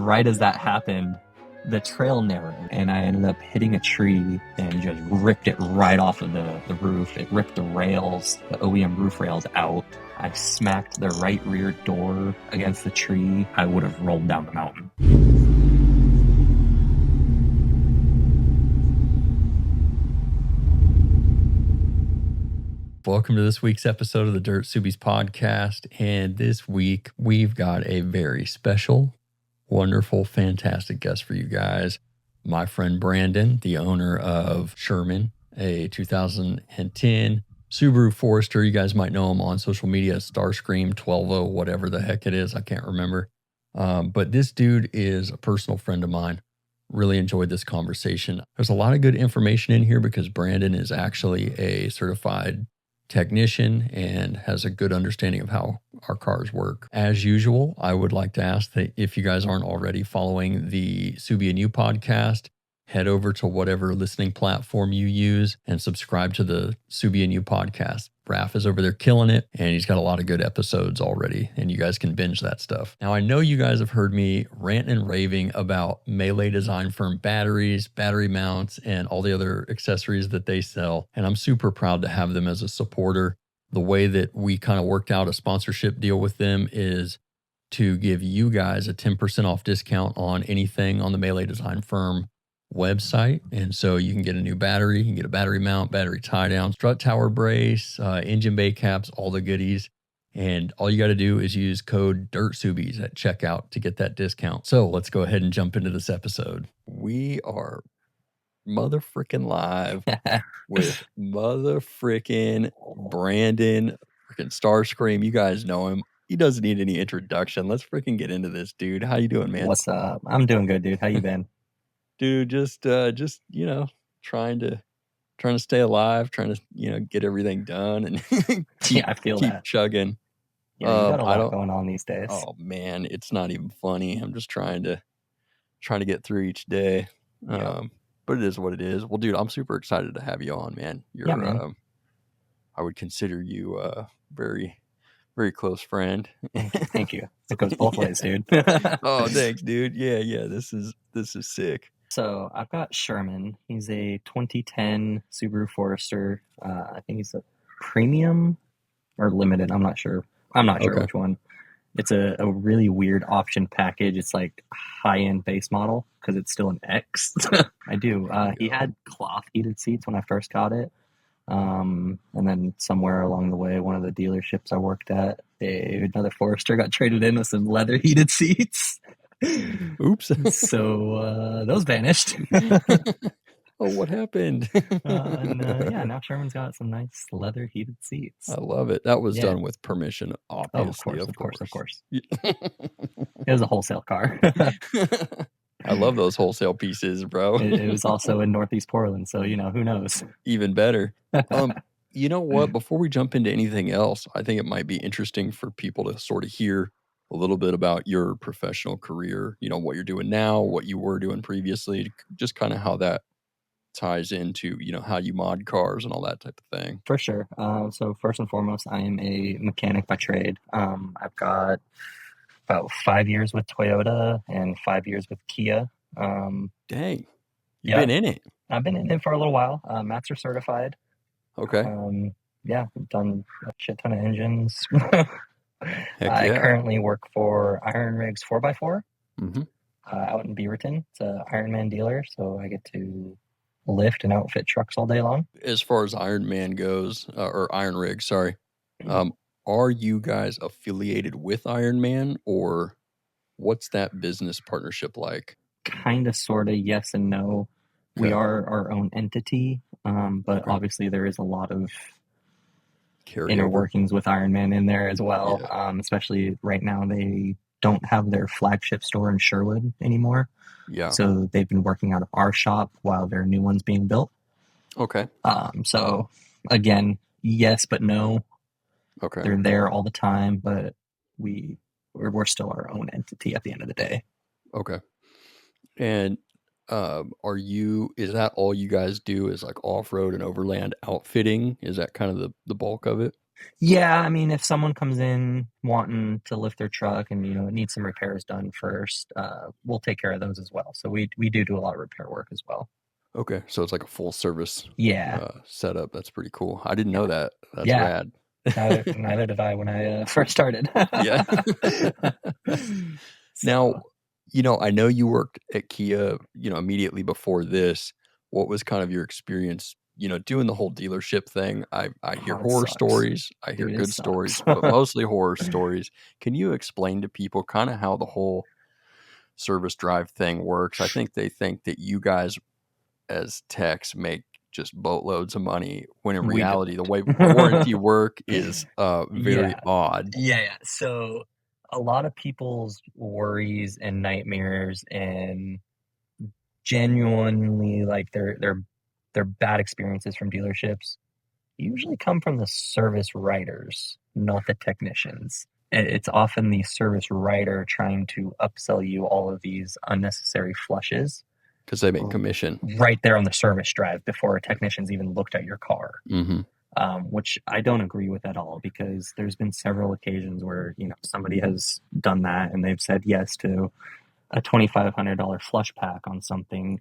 right as that happened, the trail narrowed, and I ended up hitting a tree and just ripped it right off of the roof. It ripped the rails, the OEM roof rails out. I smacked the right rear door against the tree. I would have rolled down the mountain. Welcome to this week's episode of the Dirt Subies podcast. And this week, we've got a very special, wonderful, fantastic guest for you guys. My friend Brandon, the owner of Sherman, a 2010 Subaru Forester. You guys might know him on social media, Starscream 12, whatever the heck it is. I can't remember. But this dude is a personal friend of mine. Really enjoyed this conversation. There's a lot of good information in here because Brandon is actually a certified technician and has a good understanding of how our cars work. As usual, I would like to ask that if you guys aren't already following the Subi and You podcast, head over to whatever listening platform you use and subscribe to the Subi and You podcast. Raph is over there killing it, and he's got a lot of good episodes already, and you guys can binge that stuff. Now, I know you guys have heard me rant and raving about Melee Design Firm batteries, battery mounts, and all the other accessories that they sell, and I'm super proud to have them as a supporter. The way that we kind of worked out a sponsorship deal with them is to give you guys a 10% off discount on anything on the Melee Design Firm website. And so you can get a new battery, you can get a battery mount, battery tie down, strut tower brace, engine bay caps, all the goodies. And all you got to do is use code DIRTSUBIES at checkout to get that discount. So let's go ahead and jump into this episode. We are motherfrickin' live with motherfrickin' Brandon, freaking Starscream. You guys know him. He doesn't need any introduction. Let's freaking get into this, dude. How you doing, man? What's up? I'm doing good, dude. How you been? Dude, just you know, trying to stay alive, trying to get everything done and Yeah, I feel keep that. chugging. Yeah, you got a lot going on these days. Oh man, it's not even funny. I'm just trying to get through each day. Yep. But it is what it is. Well, dude, I'm super excited to have you on, man. You're Yeah, man. I would consider you a very, very close friend. Thank you. It goes both ways, dude. Oh, thanks, dude. Yeah. This is sick. So I've got Sherman. He's a 2010 Subaru Forester. I think he's a premium or limited. I'm not sure. Okay. Which one. It's a really weird option package. It's like high-end base model because it's still an X. I do. He had cloth heated seats when I first got it. And then somewhere along the way, one of the dealerships I worked at, another Forester got traded in with some leather heated seats. Oops. So those vanished. Oh, what happened? Now Sherman's got some nice leather heated seats. I love it. That was done with permission, obviously. Of course. It was a wholesale car. I love those wholesale pieces, bro. It was also in Northeast Portland, so who knows? Even better. You know what? Before we jump into anything else, I think it might be interesting for people to sort of hear a little bit about your professional career, what you're doing now, what you were doing previously, just kind of how that ties into, how you mod cars and all that type of thing. For sure. So first and foremost, I am a mechanic by trade. I've got about 5 years with Toyota and 5 years with Kia. Dang. You've been in it. I've been in it for a little while. Master certified. Okay. I've done a shit ton of engines. I currently work for Iron Rigs 4x4 mm-hmm. Out in Beaverton. It's an Ironman dealer, so I get to lift and outfit trucks all day long. As far as Ironman goes, or Iron Rig, sorry, are you guys affiliated with Ironman, or what's that business partnership like? Kind of, sort of, yes and no. Okay. We are our own entity, but obviously there is a lot of inner workings with Ironman in there as well. Yeah. Especially right now, they don't have their flagship store in Sherwood anymore. Yeah. So they've been working out of our shop while their new one's being built. Okay. So again, yes, but no. Okay. They're there all the time, but we're still our own entity at the end of the day. Okay. And is that all you guys do is like off-road and overland outfitting? Is that kind of the bulk of it? Yeah, I mean, if someone comes in wanting to lift their truck and it needs some repairs done first, we'll take care of those as well. So we do a lot of repair work as well. Okay, so it's like a full service Yeah, setup. That's pretty cool. I didn't know yeah, that. That's yeah. rad. Neither did I when I first started. Yeah. Now, So, I know you worked at Kia, immediately before this. What was kind of your experience, doing the whole dealership thing? I hear oh, it horror sucks, stories, I hear dude. It good sucks. stories, but mostly horror stories. Can you explain to people kind of how the whole service drive thing works? I think they think that you guys as techs make just boatloads of money when in We reality the don't. way warranty work is very Yeah, odd. yeah. So a lot of people's worries and nightmares and genuinely like their bad experiences from dealerships usually come from the service writers, not the technicians. It's often the service writer trying to upsell you all of these unnecessary flushes Because they make commission. right there on the service drive before a technician's even looked at your car. Hmm. Which I don't agree with at all because there's been several occasions where somebody has done that and they've said yes to a $2,500 flush pack on something,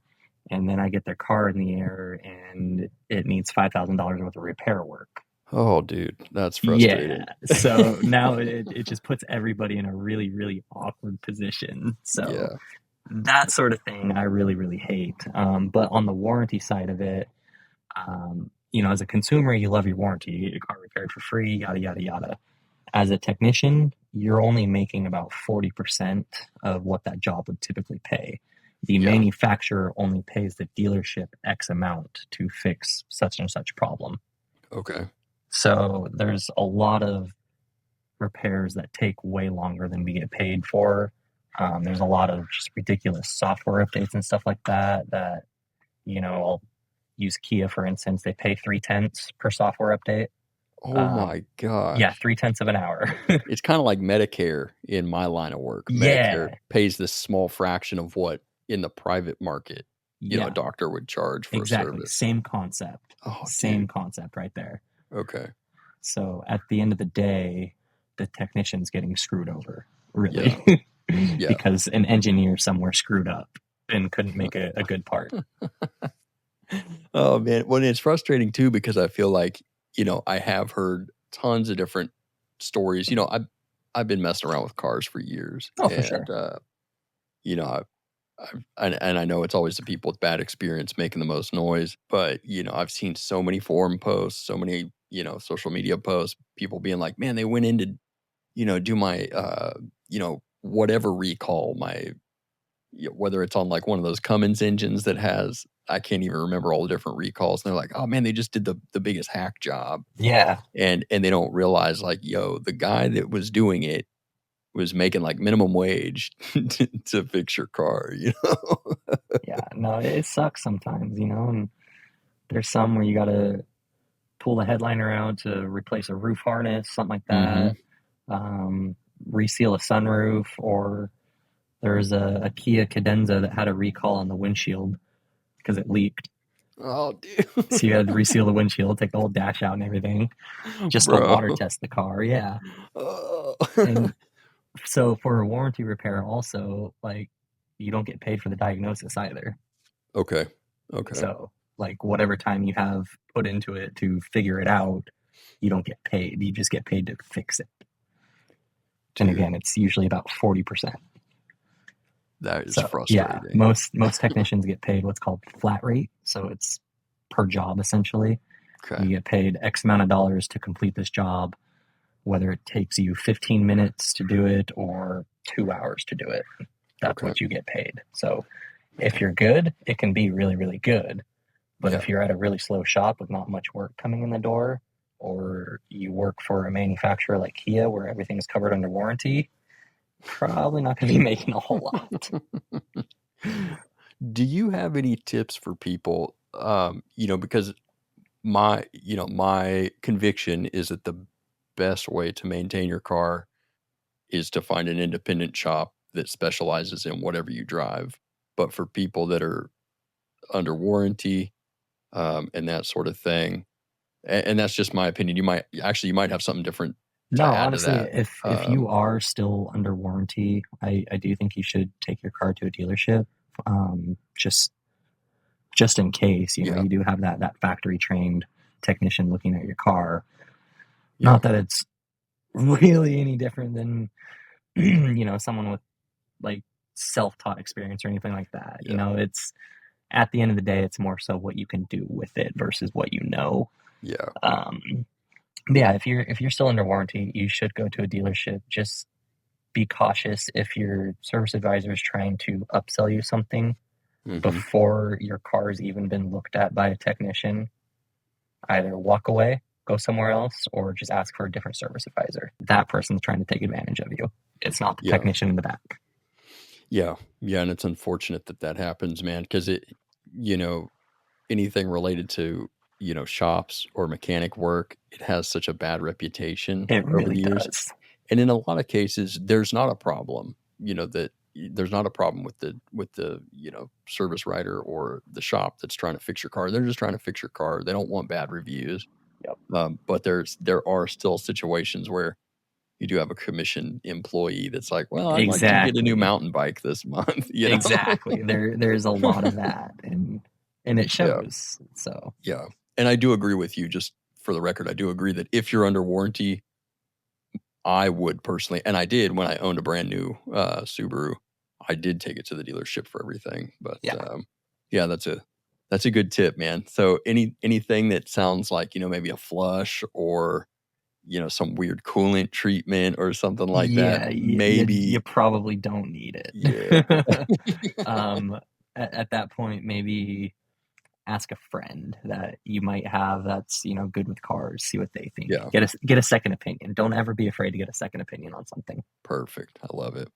and then I get their car in the air and it needs $5,000 worth of repair work. Oh, dude, that's Yeah, frustrating. so now it just puts everybody in a really, really awkward position. So Yeah. that sort of thing I really, really hate. But on the warranty side of it, as a consumer, you love your warranty. You get your car repaired for free, yada, yada, yada. As a technician, you're only making about 40% of what that job would typically pay. The Yeah. manufacturer only pays the dealership X amount to fix such and such problem. Okay. So there's a lot of repairs that take way longer than we get paid for. There's a lot of just ridiculous software updates and stuff like that, I'll use Kia, for instance. They pay 3/10 per software update. Oh my Yeah, gosh. 3/10 of an hour. It's kind of like Medicare in my line of work. Medicare Yeah, pays this small fraction of what in the private market, a yeah, doctor would charge for a exactly. service. Same concept. Oh, Same dude. concept right there. Okay. So at the end of the day, the technician's getting screwed over, Yeah. really, Yeah. because an engineer somewhere screwed up and couldn't make a good part. Oh man, well, it's frustrating too because I feel like I have heard tons of different stories. I've been messing around with cars for years, Oh, for and sure. you know and I know it's always the people with bad experience making the most noise. But I've seen so many forum posts, so many social media posts, people being like, "Man, they went in to do my whatever recall my." Whether it's on like one of those Cummins engines that has, I can't even remember all the different recalls. And they're like, oh man, they just did the biggest hack job. Yeah, And they don't realize like, yo, the guy that was doing it was making like minimum wage to fix your car, yeah. No, it sucks sometimes, and there's some where you got to pull the headliner out to replace a roof harness, something like Hmm. that. Reseal a sunroof, or there's a Kia Cadenza that had a recall on the windshield because it leaked. Oh, dude. So you had to reseal the windshield, take the whole dash out and everything, just to Bro. water test the car. Yeah. Oh. And so for a warranty repair, also, like, you don't get paid for the diagnosis either. Okay. Okay. So, like, whatever time you have put into it to figure it out, you don't get paid. You just get paid to fix it. And Dude, again, it's usually about 40%. that is So yeah, frustrating. most technicians get paid what's called flat rate. So it's per job essentially. Okay. You get paid X amount of dollars to complete this job, whether it takes you 15 minutes to do it or 2 hours to do it. That's Okay. what you get paid. So if you're good, it can be really, really good. But Yeah. if you're at a really slow shop with not much work coming in the door, or you work for a manufacturer like Kia where everything's covered under warranty, probably not going to be making a whole lot. Do you have any tips for people? Because my conviction is that the best way to maintain your car is to find an independent shop that specializes in whatever you drive. But for people that are under warranty, and that sort of thing, And that's just my opinion. You might have something different to No, add to honestly, that. if you are still under warranty, I do think you should take your car to a dealership, just in case, you know, Yeah. you do have that factory trained technician looking at your car. Yeah. Not that it's really any different than you know, someone with like self-taught experience or anything like that. You Yeah. know, it's at the end of the day, it's more so what you can do with it versus what you know. Yeah. But yeah, if you're still under warranty, you should go to a dealership. Just be cautious if your service advisor is trying to upsell you something Hmm. before your car's even been looked at by a technician. Either walk away, go somewhere else, or just ask for a different service advisor. That person's trying to take advantage of you. It's not the Yeah. technician in the back. Yeah. Yeah. And it's unfortunate that happens, man, because you know, anything related to, shops or mechanic work, it has such a bad reputation It over really the years. does. And in a lot of cases, there's not a problem, there's not a problem with the service writer or the shop that's trying to fix your car. They're just trying to fix your car. They don't want bad reviews. Yep. But there are still situations where you do have a commission employee that's like, well, I'd like to get a new Exactly. mountain bike this month. Exactly. There's a lot of that, and it Yeah. shows. So Yeah. And I do agree with you. Just for the record, I do agree that if you're under warranty, I would personally, and I did when I owned a brand new Subaru, I did take it to the dealership for everything. But yeah, yeah, that's a good tip, man. So anything that sounds like, maybe a flush or, some weird coolant treatment or something like that, yeah, you maybe, probably don't need yeah, it. At that point, maybe ask a friend that you might have that's, you know, good with cars. See what they think. yeah, Get a second opinion. Don't ever be afraid to get a second opinion on something. perfect. I love it.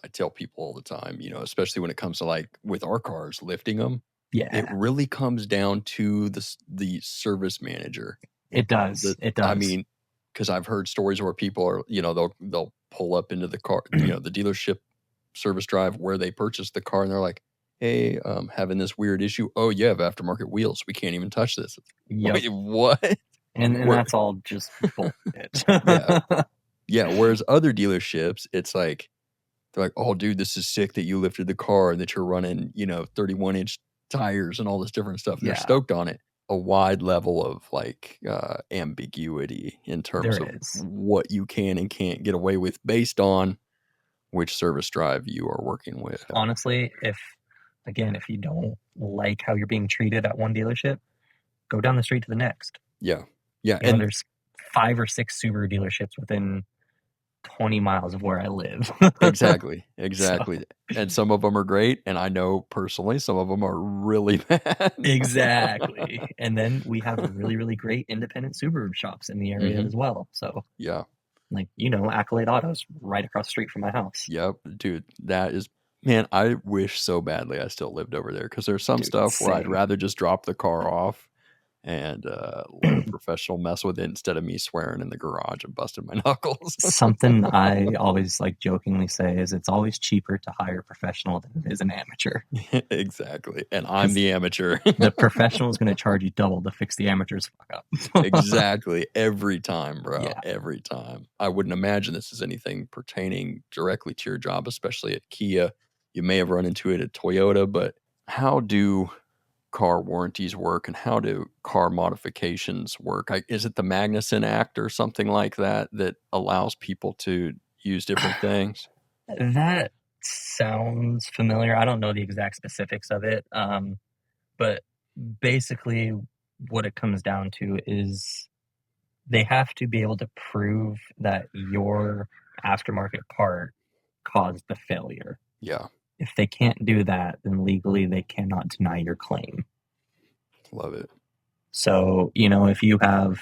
I tell people all the time, especially when it comes to like with our cars, lifting them, it Yeah, really comes down to the service manager. it does. The It I does. mean, because I've heard stories where people are, they'll pull up into the car, the dealership service drive where they purchased the car, and they're like, "Hey, having this weird issue. Oh, you have aftermarket wheels. We can't even touch this." Yep. Wait, what? And Where? that's all just bullshit. Yeah, yeah. Whereas other dealerships, it's like they're like, "Oh, dude, this is sick that you lifted the car and that you're running, 31-inch tires and all this different stuff." And they're Yeah, stoked on it. A wide level of like ambiguity in terms there of is. what you can and can't get away with based on which service drive you are working with. Honestly, if you don't like how you're being treated at one dealership, go down the street to the next. Yeah. Yeah. You know, And there's 5 or 6 Subaru dealerships within 20 miles of where I live. exactly. So, Exactly. And some of them are great. And I know personally some of them are really bad. exactly. And then we have really, really great independent Subaru shops in the area Hmm. as well. So, Yeah. like, you know, Accolade Auto's right across the street from my house. Yep. Dude, that is, man, I wish so badly I still lived over there because there's some Dude, stuff where I'd same. rather just drop the car off and let a professional mess with it instead of me swearing in the garage and busting my knuckles. Something I always like jokingly say is it's always cheaper to hire a professional than it is an amateur. Exactly. And I'm 'Cause the amateur. the professional is going to charge you double to fix the amateur's fuck up. Exactly. Every time, bro. Yeah. Every time. I wouldn't imagine this is anything pertaining directly to your job, especially at Kia. You may have run into it at Toyota, but how do car warranties work and how do car modifications work? Is it the Magnuson Act or something like that that allows people to use different things? That sounds familiar. I don't know the exact specifics of it. But basically, what it comes down to is they have to be able to prove that your aftermarket part caused the failure. Yeah. If they can't do that, then legally they cannot deny your claim. Love it. So, you know, if you have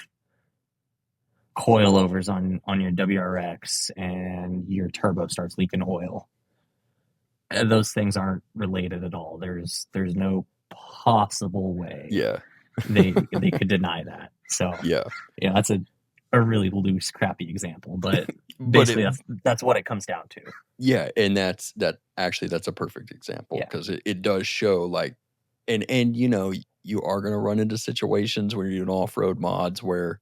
coilovers on your WRX and your turbo starts leaking oil, those things aren't related at all. There's no possible way Yeah. they could deny that. So Yeah. yeah, that's a really loose, crappy example, but But basically that's what it comes down to. yeah, and that's a perfect example Yeah. because it does show like, and you are going to run into situations when you're doing off-road mods where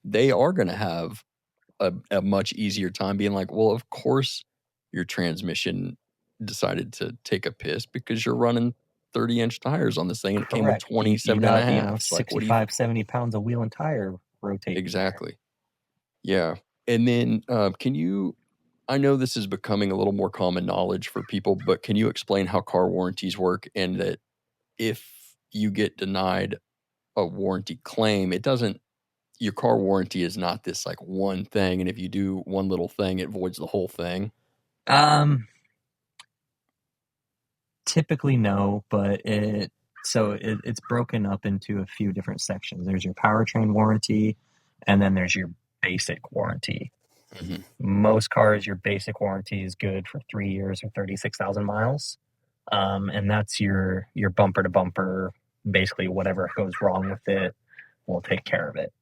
they are going to have a much easier time being like, well, of course your transmission decided to take a piss because you're running 30-inch tires on this thing and it came with Correct. You 27 and got, a half. Like, what do you 70 pounds of wheel and tire rotating. exactly? Yeah. And then can you, I know this is becoming a little more common knowledge for people, but can you explain how car warranties work, and that if you get denied a warranty claim, it doesn't, your car warranty is not this like one thing, and if you do one little thing, it voids the whole thing? Typically no, but it's broken up into a few different sections. There's your powertrain warranty, and then there's your basic warranty. Mm-hmm. Most cars, your basic warranty is good for 3 years or 36,000 miles. And that's your bumper to bumper, basically whatever goes wrong with it, we'll take care of it.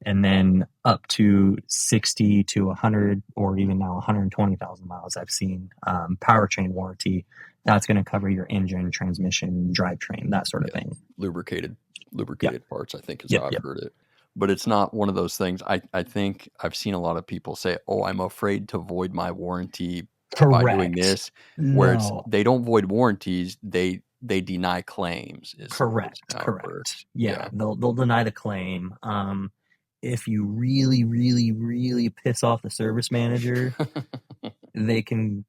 And then up to 60 to 100 or even now 120,000 miles, I've seen powertrain warranty. That's going to cover your engine, transmission, drivetrain, that sort of thing. Lubricated Yep. parts, I think is how I've heard it. But it's not one of those things. I think I've seen a lot of people say, oh, I'm afraid to void my warranty by doing this. Where it's, they don't void warranties, they deny claims. Correct. Yeah, they'll deny the claim. If you really, really, really piss off the service manager, they can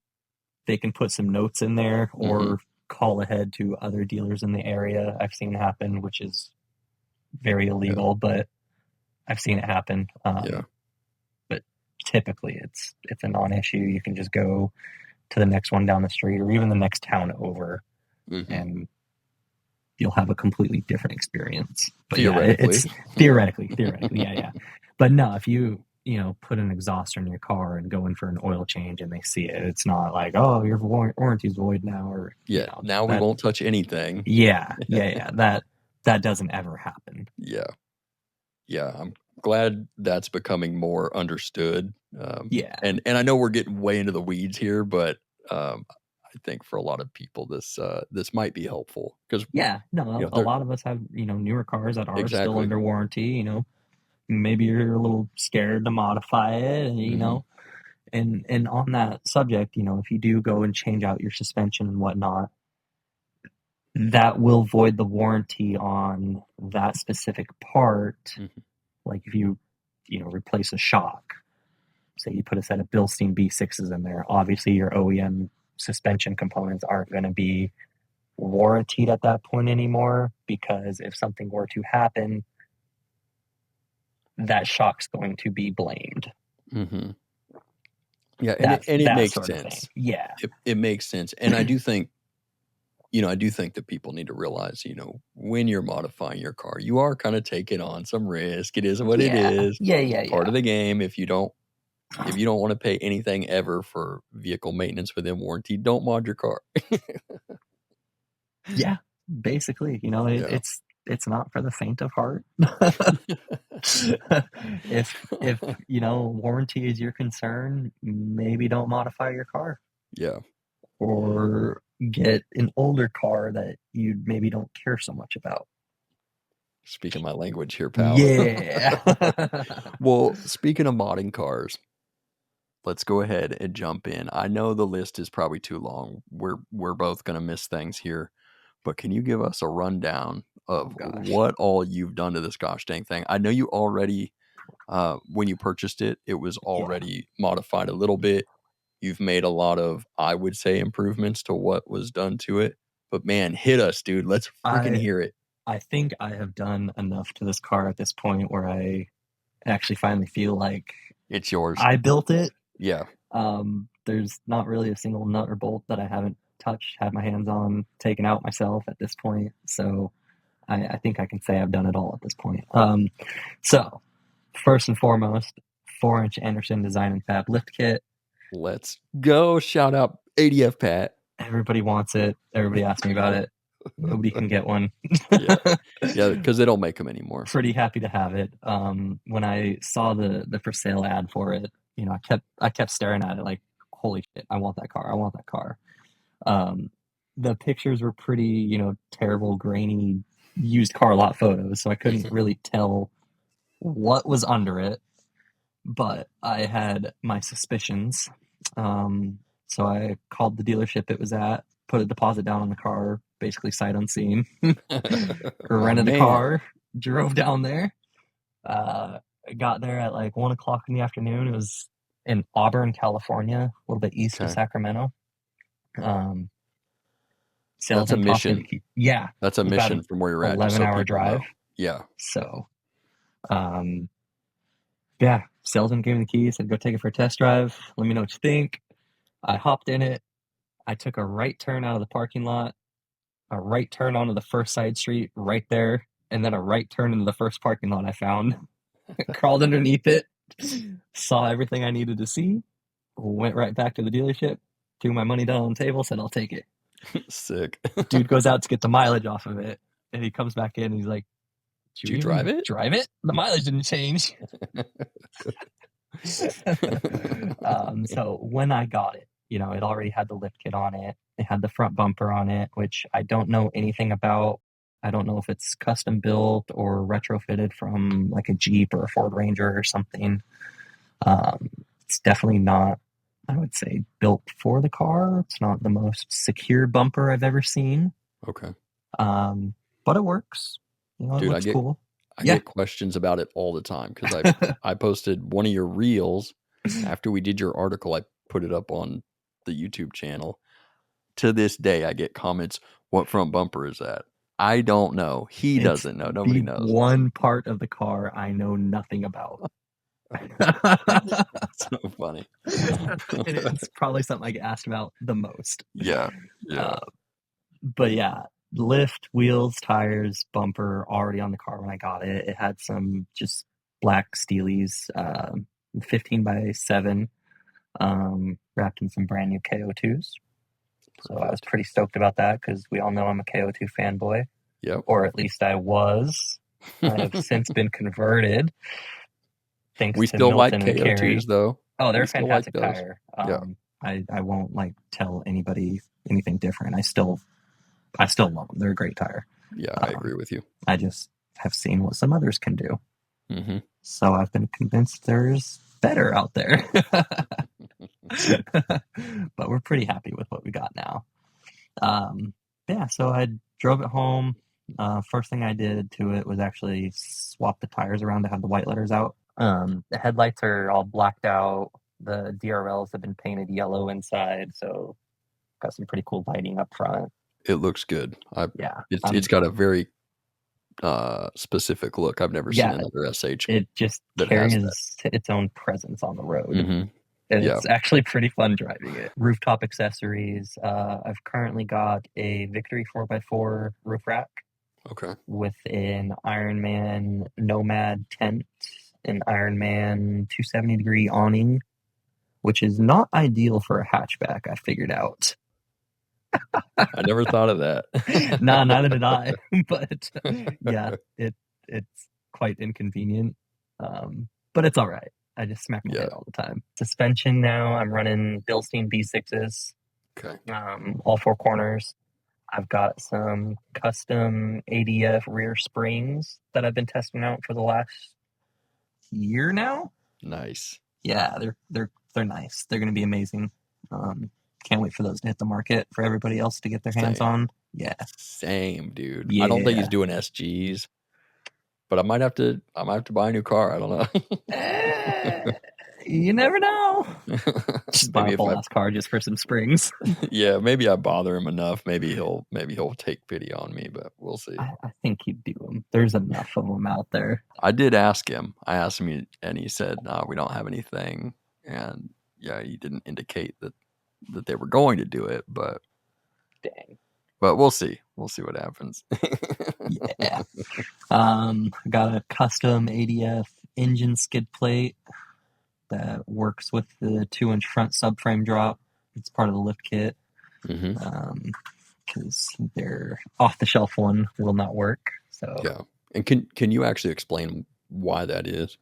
put some notes in there or call ahead to other dealers in the area. I've seen it happen, which is very illegal, but I've seen it happen. But typically it's a non-issue. You can just go to the next one down the street or even the next town over, and you'll have a completely different experience. But theoretically. Theoretically, yeah. But no, if you put an exhaust in your car and go in for an oil change and they see it, it's not like, oh, your warranty's void now, or now we won't touch anything. Yeah. That doesn't ever happen. Yeah, I'm glad that's becoming more understood. And I know we're getting way into the weeds here, but I think for a lot of people this might be helpful because a lot of us have newer cars that are still under warranty. Maybe you're a little scared to modify it, and on that subject, if you do go and change out your suspension and whatnot, that will void the warranty on that specific part. Like if you replace a shock, say you put a set of Bilstein B6s in there, obviously your OEM suspension components aren't going to be warranted at that point anymore, because if something were to happen, that shock's going to be blamed. Yeah, and it makes sense. Yeah, it makes sense, and I do think that people need to realize, when you're modifying your car, you are kind of taking on some risk. It is what it is. Part of the game. If you don't want to pay anything ever for vehicle maintenance within warranty, don't mod your car. Yeah, basically, it's not for the faint of heart. If warranty is your concern, maybe don't modify your car. Yeah. Or get an older car that you maybe don't care so much about. Speaking my language here, pal. Yeah. Well, speaking of modding cars, let's go ahead and jump in. I know the list is probably too long. We're both going to miss things here, but can you give us a rundown of what all you've done to this gosh dang thing? I know you already, when you purchased it, it was already modified a little bit. You've made a lot of, I would say, improvements to what was done to it. But man, hit us, dude. Let's freaking hear it. I think I have done enough to this car at this point where I actually finally feel like it's yours. I built it. Yeah. There's not really a single nut or bolt that I haven't touched, had my hands on, taken out myself at this point. So I think I can say I've done it all at this point. So first and foremost, 4-inch Anderson Design and Fab lift kit. Let's go. Shout out ADF Pat. Everybody wants it. Everybody asks me about it. Nobody can get one. Yeah, because they don't make them anymore. Pretty happy to have it. When I saw the for sale ad for it, I kept staring at it like, holy shit, I want that car. The pictures were pretty, terrible, grainy, used car lot photos, so I couldn't really tell what was under it, but I had my suspicions. So I called the dealership it was at, put a deposit down on the car, basically sight unseen, My rented a man. car, drove down there. Got there at like 1 o'clock in the afternoon. It was in Auburn, California, a little bit east of Okay. Sacramento. That's a Salesman tossed me the mission. key. Yeah, That's a it was about mission an from where you're at, just so 11-hour people drive. know. Yeah. So, yeah, salesman gave me the key, said, go take it for a test drive. Let me know what you think. I hopped in it. I took a right turn out of the parking lot, a right turn onto the first side street right there, and then a right turn into the first parking lot I found. Crawled underneath it, saw everything I needed to see, went right back to the dealership, threw my money down on the table, said, I'll take it. Sick. Dude goes out to get the mileage off of it, and he comes back in and he's like, Did you drive it? Drive it? The mileage didn't change. So when I got it, it already had the lift kit on it. It had the front bumper on it, which I don't know anything about. I don't know if it's custom built or retrofitted from like a Jeep or a Ford Ranger or something. It's definitely not, I would say, built for the car. It's not the most secure bumper I've ever seen. Okay. But it works. It Dude, looks cool. I get questions about it all the time because I posted one of your reels after we did your article. I put it up on the YouTube channel. To this day, I get comments, what front bumper is that? I don't know. He doesn't know. Nobody knows. One part of the car I know nothing about. So funny. It's probably something I get asked about the most. Yeah. But yeah, lift, wheels, tires, bumper already on the car when I got it. It had some just black Steelies, 15x7, wrapped in some brand new KO2s. So I was pretty stoked about that because we all know I'm a KO2 fanboy. Yep. Or at least I was. I have since been converted. Thanks we to still Milton like and KO2s Carrie. though. Oh, they're a fantastic tire. Yeah. I won't tell anybody anything different. I still love them. They're a great tire. Yeah, I agree with you. I just have seen what some others can do. Mm-hmm. So I've been convinced there's better out there. But we're pretty happy with what we got now. Yeah, so I drove it home. First thing I did to it was actually swap the tires around to have the white letters out. The headlights are all blacked out. The DRLs have been painted yellow inside, so got some pretty cool lighting up front. It looks good. It's got a very specific look. I've never seen another SH. It just carries its own presence on the road. Mm-hmm. And it's actually pretty fun driving it. Rooftop accessories. I've currently got a Victory 4x4 roof rack. Okay. With an Ironman Nomad tent, an Ironman 270-degree awning, which is not ideal for a hatchback, I figured out. I never thought of that. Nah, neither did I. But yeah, it's quite inconvenient. But it's all right. I just smack my head all the time. Suspension now, I'm running Bilstein B6s. Okay. All four corners. I've got some custom ADF rear springs that I've been testing out for the last year now. Nice. Yeah, they're nice. They're going to be amazing. Can't wait for those to hit the market for everybody else to get their hands on. Yeah. Same, dude. Yeah. I don't think he's doing SGs, but I might have to buy a new car. I don't know. You never know. Just buy a whole ass car just for some springs. Yeah, maybe I bother him enough. Maybe he'll take pity on me, but we'll see. I think he'd do them. There's enough of them out there. I did ask him. I asked him, and he said, "No, we don't have anything." And yeah, he didn't indicate that they were going to do it, but dang. But we'll see. We'll see what happens. Yeah. Got a custom ADF engine skid plate that works with the 2-inch front subframe drop. It's part of the lift kit. Because their off-the-shelf one will not work. So yeah. And can you actually explain why that is?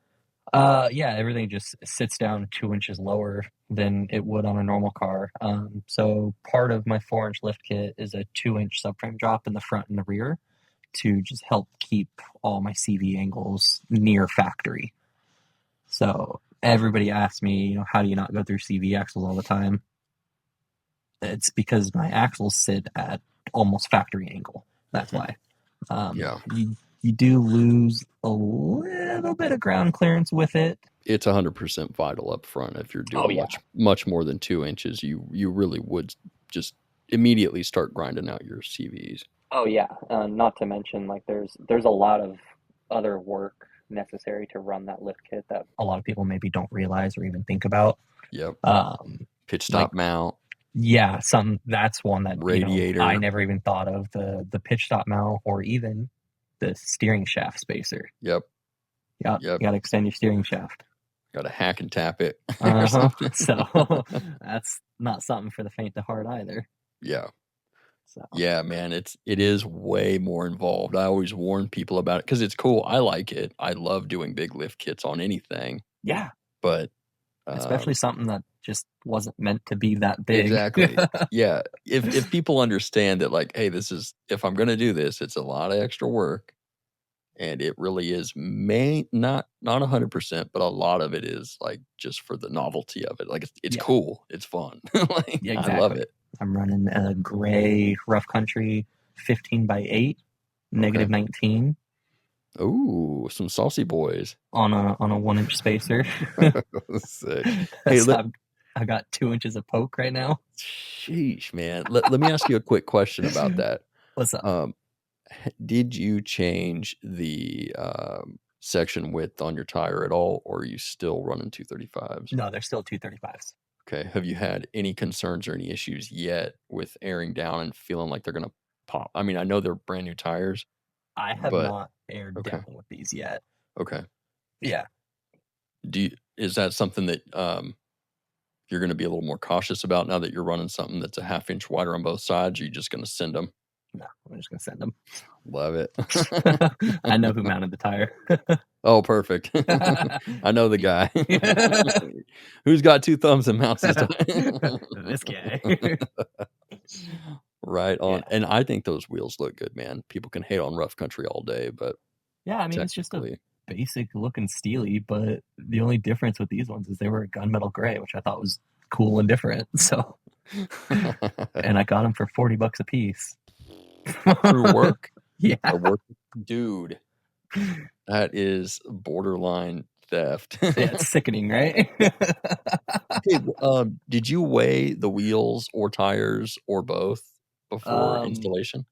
Yeah, everything just sits down 2 inches lower than it would on a normal car. So part of my 4-inch lift kit is a 2-inch subframe drop in the front and the rear to just help keep all my CV angles near factory. So everybody asks me, how do you not go through CV axles all the time? It's because my axles sit at almost factory angle. That's why. Yeah. You do lose a little bit of ground clearance with it. It's 100% vital up front. If you're doing much more than 2 inches, you really would just immediately start grinding out your CVs. Oh yeah, not to mention like there's a lot of other work necessary to run that lift kit that a lot of people maybe don't realize or even think about. Yep. Pitch Like, stop mount. Yeah, that's one that Radiator. I never even thought of, the pitch stop mount or even the steering shaft spacer. Yep. Yeah, you got to extend your steering shaft. Got to hack and tap it. Or something. So that's not something for the faint of heart either. Yeah. So. Yeah, man, it is way more involved. I always warn people about it because it's cool. I like it. I love doing big lift kits on anything. Yeah. But especially something that just wasn't meant to be that big. Exactly. Yeah. If people understand that, like, hey, if I'm going to do this, it's a lot of extra work. And it really is not 100%, but a lot of it is like just for the novelty of it. Like it's cool. It's fun. Like, exactly. I love it. I'm running a gray rough country 15x8, negative 19. Ooh, some saucy boys on a 1-inch spacer. Sick. Hey, I got 2 inches of poke right now. Sheesh, man. Let me ask you a quick question about that. What's up? Did you change the section width on your tire at all, or are you still running 235s? No, they're still 235s. Okay. Have you had any concerns or any issues yet with airing down and feeling like they're going to pop? I mean, I know they're brand new tires. I have not aired down with these yet. Okay. Yeah. Is that something that you're going to be a little more cautious about now that you're running something that's a 1/2 inch wider on both sides? Or are you just going to send them? No, I'm just going to send them. Love it. I know who mounted the tire. Oh, perfect. I know the guy. Who's got 2 thumbs and mounts his tire? This guy. Right on. Yeah. And I think those wheels look good, man. People can hate on rough country all day, but yeah, I mean, it's just a basic looking steely, but the only difference with these ones is they were a gunmetal gray, which I thought was cool and different. So, and I got them for $40 a piece. Through work? Yeah. Dude, that is borderline theft. Yeah, it's sickening, right? Hey, did you weigh the wheels or tires or both before installation?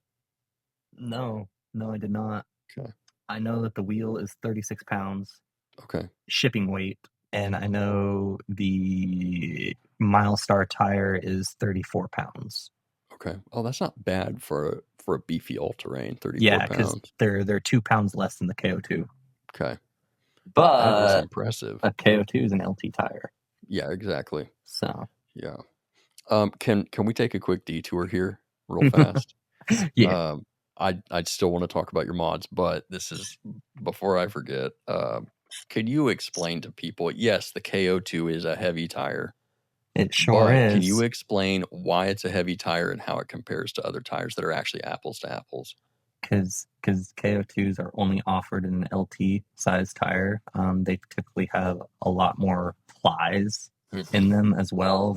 No, I did not. Okay. I know that the wheel is 36 pounds. Okay. Shipping weight. And I know the Milestar tire is 34 pounds. Okay. Oh, that's not bad for a beefy all-terrain, 34 pounds. Yeah, because they're 2 pounds less than the KO2. Okay. But that is impressive. A KO2 is an LT tire. Yeah, exactly. So yeah. Can we take a quick detour here real fast? Yeah. I'd still want to talk about your mods, but this is before I forget. Could you explain to people? Yes, the KO2 is a heavy tire. It sure is. Can you explain why it's a heavy tire and how it compares to other tires that are actually apples to apples? Because KO2s are only offered in an LT size tire. They typically have a lot more plies in them as well,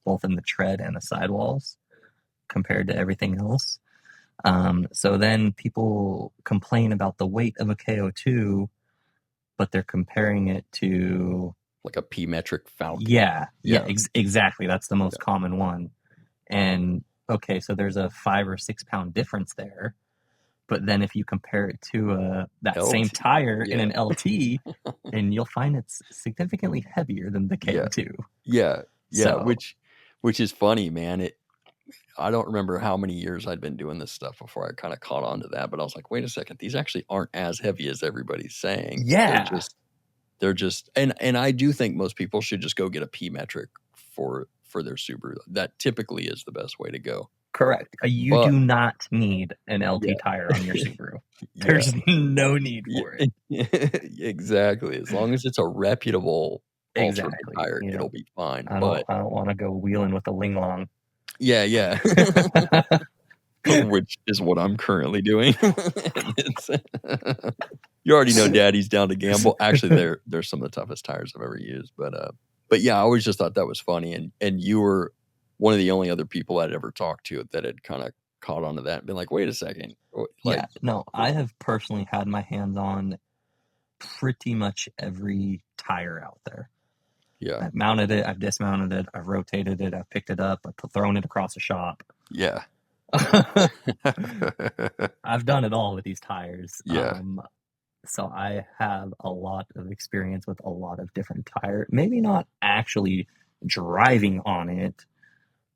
both in the tread and the sidewalls compared to everything else. So then people complain about the weight of a KO2, but they're comparing it to like a P-metric Falcon. Yeah, exactly. That's the most common one. And okay, so there's a 5 or 6 pound difference there. But then if you compare it to that LT, same tire in an LT, and you'll find it's significantly heavier than the KO2. Yeah. So, which is funny, man. I don't remember how many years I'd been doing this stuff before I kind of caught on to that. But I was like, wait a second, these actually aren't as heavy as everybody's saying. Yeah. They're just, and I do think most people should just go get a P-metric for their Subaru. That typically is the best way to go. Correct. You do not need an LT tire on your Subaru. There's no need for it. Exactly. As long as it's a reputable alternate tire, it'll be fine. I don't want to go wheeling with a Ling Long. Yeah. which is what I'm currently doing. You already know Daddy's down to gamble. Actually, they're some of the toughest tires I've ever used. But yeah, I always just thought that was funny. And you were one of the only other people I'd ever talked to that had kind of caught on to that and been like, wait a second. Like, yeah, no, I have personally had my hands on pretty much every tire out there. Yeah. I've mounted it, I've dismounted it, I've rotated it, I've picked it up, I've thrown it across a shop. Yeah. I've done it all with these tires. Yeah. So I have a lot of experience with a lot of different tires. Maybe not actually driving on it,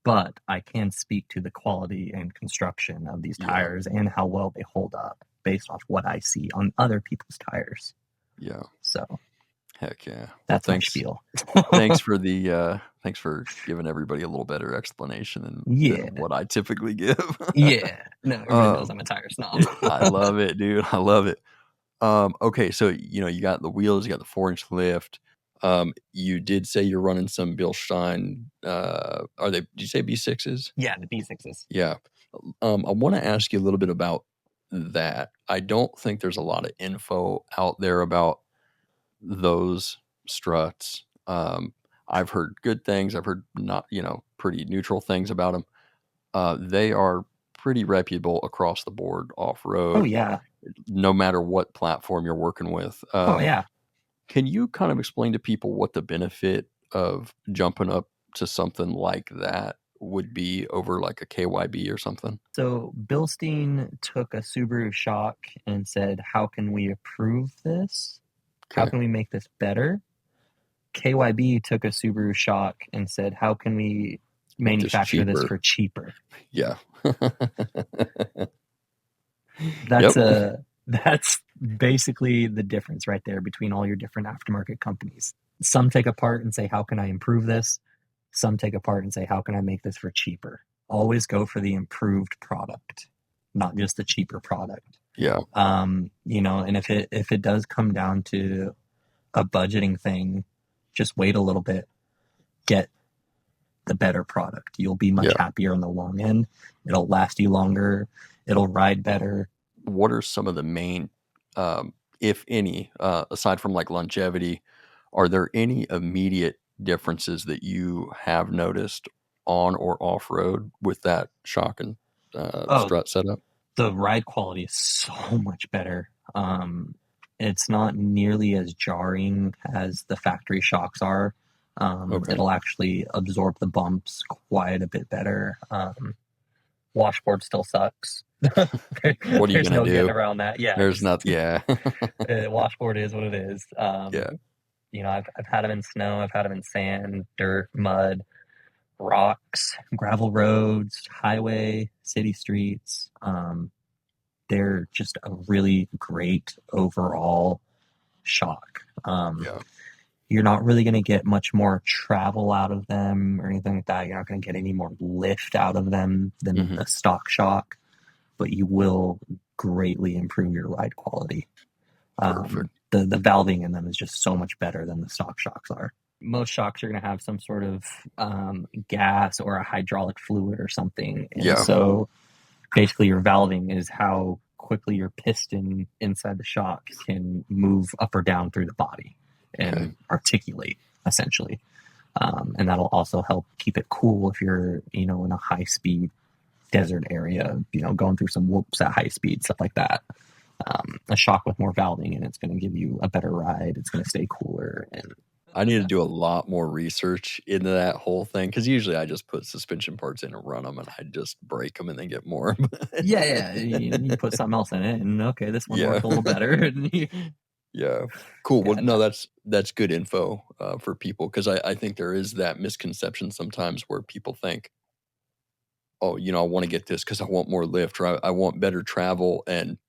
but I can speak to the quality and construction of these tires and how well they hold up based off what I see on other people's tires. Yeah. So heck yeah. That's my spiel. Thanks for giving everybody a little better explanation than what I typically give. Yeah. No, everybody knows I'm a tire snob. I love it, dude. I love it. Okay, so you got the wheels, you got the 4-inch lift. You did say you're running some Bilstein. Did you say B6s? Yeah, the B6s. Yeah. I want to ask you a little bit about that. I don't think there's a lot of info out there about those struts. I've heard good things. I've heard not, pretty neutral things about them. They are pretty reputable across the board off-road. Oh, yeah. No matter what platform you're working with. Oh, yeah. Can you kind of explain to people what the benefit of jumping up to something like that would be over like a KYB or something? So Bilstein took a Subaru shock and said, how can we improve this? How can we make this better? KYB took a Subaru shock and said, how can we manufacture this for cheaper? Yeah. That's basically the difference right there between all your different aftermarket companies. Some take apart and say, how can I improve this? Some take apart and say, how can I make this for cheaper? Always go for the improved product, not just the cheaper product. Yeah. And if it does come down to a budgeting thing, just wait a little bit, get the better product. You'll be much happier in the long end. It'll last you longer. It'll ride better. What are some of the main, if any, aside from like longevity, are there any immediate differences that you have noticed on or off road with that shock and strut setup? The ride quality is so much better. It's not nearly as jarring as the factory shocks are. It'll actually absorb the bumps quite a bit better. Washboard still sucks. What are you going to do? Getting around that. Yeah. There's nothing. Yeah. Washboard is what it is. I've had them in snow. I've had them in sand, dirt, mud, rocks, gravel roads, highway, city streets. They're just a really great overall shock. You're not really going to get much more travel out of them or anything like that. You're not going to get any more lift out of them than the stock shock, but you will greatly improve your ride quality. The valving in them is just so much better than the stock shocks are. Most shocks are going to have some sort of gas or a hydraulic fluid or something. And so basically your valving is how quickly your piston inside the shock can move up or down through the body and articulate, essentially. And that'll also help keep it cool if you're, in a high-speed desert area, going through some whoops at high speed, stuff like that. A shock with more valving and it's going to give you a better ride. It's going to stay cooler. And I need to do a lot more research into that whole thing because usually I just put suspension parts in and run them and I just break them and then get more. You put something else in it and this one worked a little better. Yeah. Cool. Well, no, that's good info for people because I think there is that misconception sometimes where people think, oh, I want to get this because I want more lift or I want better travel. And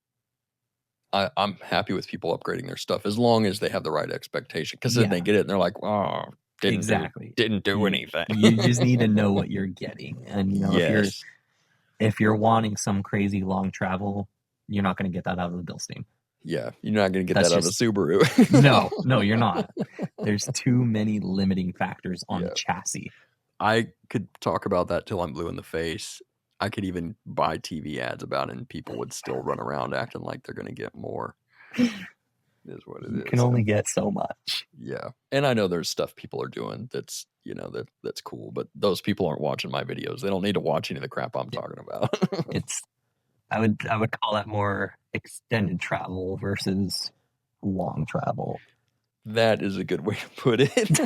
I'm happy with people upgrading their stuff as long as they have the right expectation. Because then they get it and they're like, oh, didn't do anything. You just need to know what you're getting. And if you're wanting some crazy long travel, you're not going to get that out of the Bilstein. Yeah, you're not going to get that out of the Subaru. No, you're not. There's too many limiting factors on the chassis. I could talk about that till I'm blue in the face. I could even buy TV ads about it, and people would still run around acting like they're going to get more. Is what it You is. can only get so much. Yeah, and I know there's stuff people are doing that's that's cool, but those people aren't watching my videos. They don't need to watch any of the crap I'm talking about. It's I would call that more extended travel versus long travel. That is a good way to put it.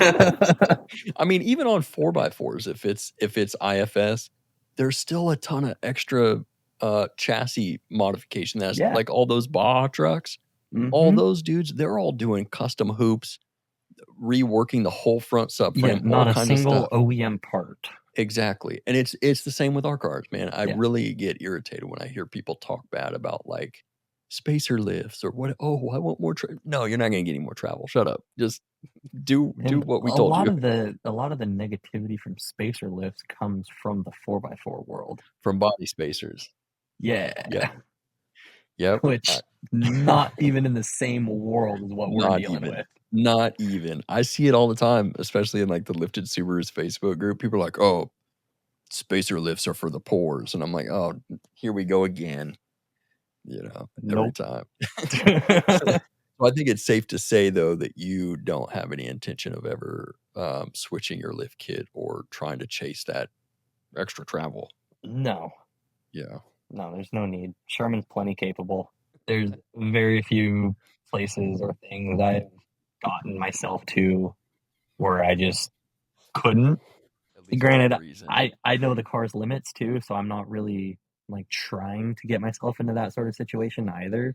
I mean, even on 4x4s, if it's IFS, there's still a ton of extra chassis modification. That's Yeah. like all those Baja trucks. All those dudes, they're all doing custom hoops, reworking the whole front subframe, not all a kinds of single stuff. OEM part. Exactly. And it's the same with our cars, man. I really get irritated when I hear people talk bad about like spacer lifts or what. Oh, I want more. No, you're not going to get any more travel. Shut up. Just do what we told you. A lot of the negativity from spacer lifts comes from the 4x4 world. From body spacers. Yeah. Yep. Which not even in the same world as what we're dealing with. Not even. I see it all the time, especially in like the Lifted Subarus Facebook group. People are like, oh, spacer lifts are for the pores. And I'm like, oh, here we go again. Every time. So I think it's safe to say, though, that you don't have any intention of ever switching your lift kit or trying to chase that extra travel. No. Yeah. No, there's no need. Sherman's plenty capable. There's very few places or things I've gotten myself to where I just couldn't. Granted, I know the car's limits too, so I'm not really like trying to get myself into that sort of situation either.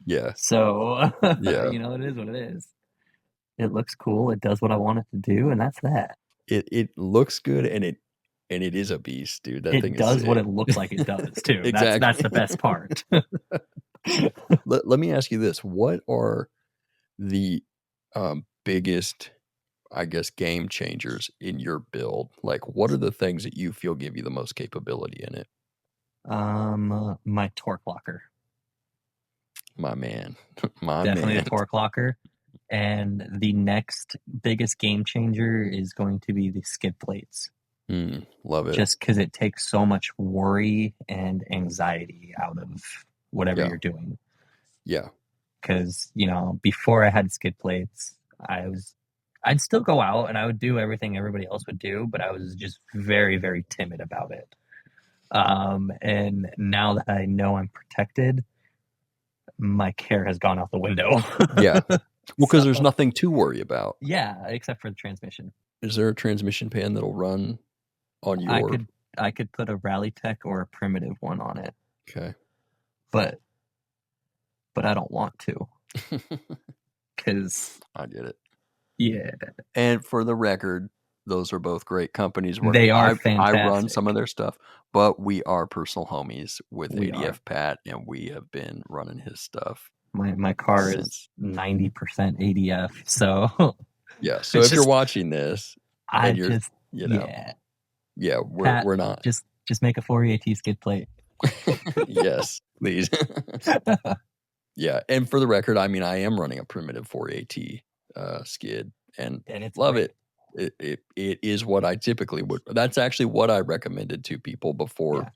Yeah. So, it is what it is. It looks cool. It does what I want it to do, and that's that. It looks good, and it is a beast, dude. That thing does what it looks like it does too. Exactly. That's the best part. Let me ask you this: what are the biggest, I guess, game changers in your build? Like, what are the things that you feel give you the most capability in it? My torque locker. My man. Definitely a torque locker. And the next biggest game changer is going to be the skid plates. Love it. Just because it takes so much worry and anxiety out of whatever you're doing. Yeah. Because, before I had skid plates, I'd still go out and I would do everything everybody else would do, but I was just very, very timid about it. And now that I know I'm protected, my care has gone out the window. Yeah. Well, because there's nothing to worry about. Yeah, except for the transmission. Is there a transmission pan that'll run on your... I could put a Rally Tech or a primitive one on it. Okay. But I don't want to. Because... I get it. Yeah. And for the record, those are both great companies. They are fantastic. I run some of their stuff, but we are personal homies with ADF Pat, and we have been running his stuff. My car is 90% ADF, so... Yeah, so if you're watching this, and you're, Pat, we're not. Just make a 4AT skid plate. Yes, please. Yeah, and for the record, I mean, I am running a primitive 4AT skid, and it's love great. It is what I typically would. That's actually what I recommended to people before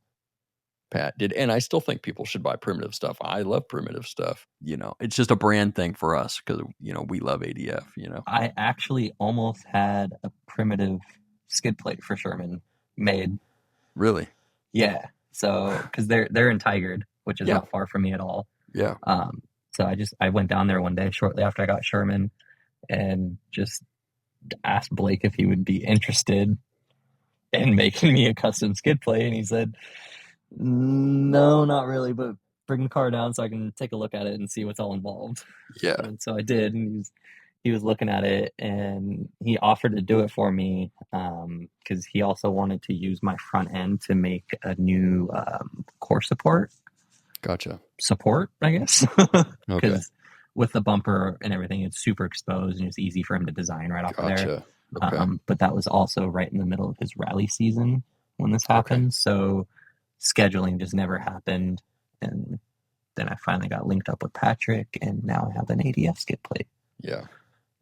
Pat did, and I still think people should buy primitive stuff. I love primitive stuff. It's just a brand thing for us because we love ADF. I actually almost had a primitive skid plate for Sherman made. Really? Yeah. So because they're in Tigard, which is not far from me at all. Yeah. So I went down there one day shortly after I got Sherman, and just asked Blake if he would be interested in making me a custom skid plate, and he said, no, not really, but bring the car down so I can take a look at it and see what's all involved. Yeah. And so I did, and he was looking at it, and he offered to do it for me because he also wanted to use my front end to make a new core support. Gotcha. Support, I guess. Okay. With the bumper and everything, it's super exposed and it's easy for him to design right off of there. Okay. But that was also right in the middle of his rally season when this happened. Okay. So scheduling just never happened. And then I finally got linked up with Patrick, and now I have an ADF skid plate. Yeah.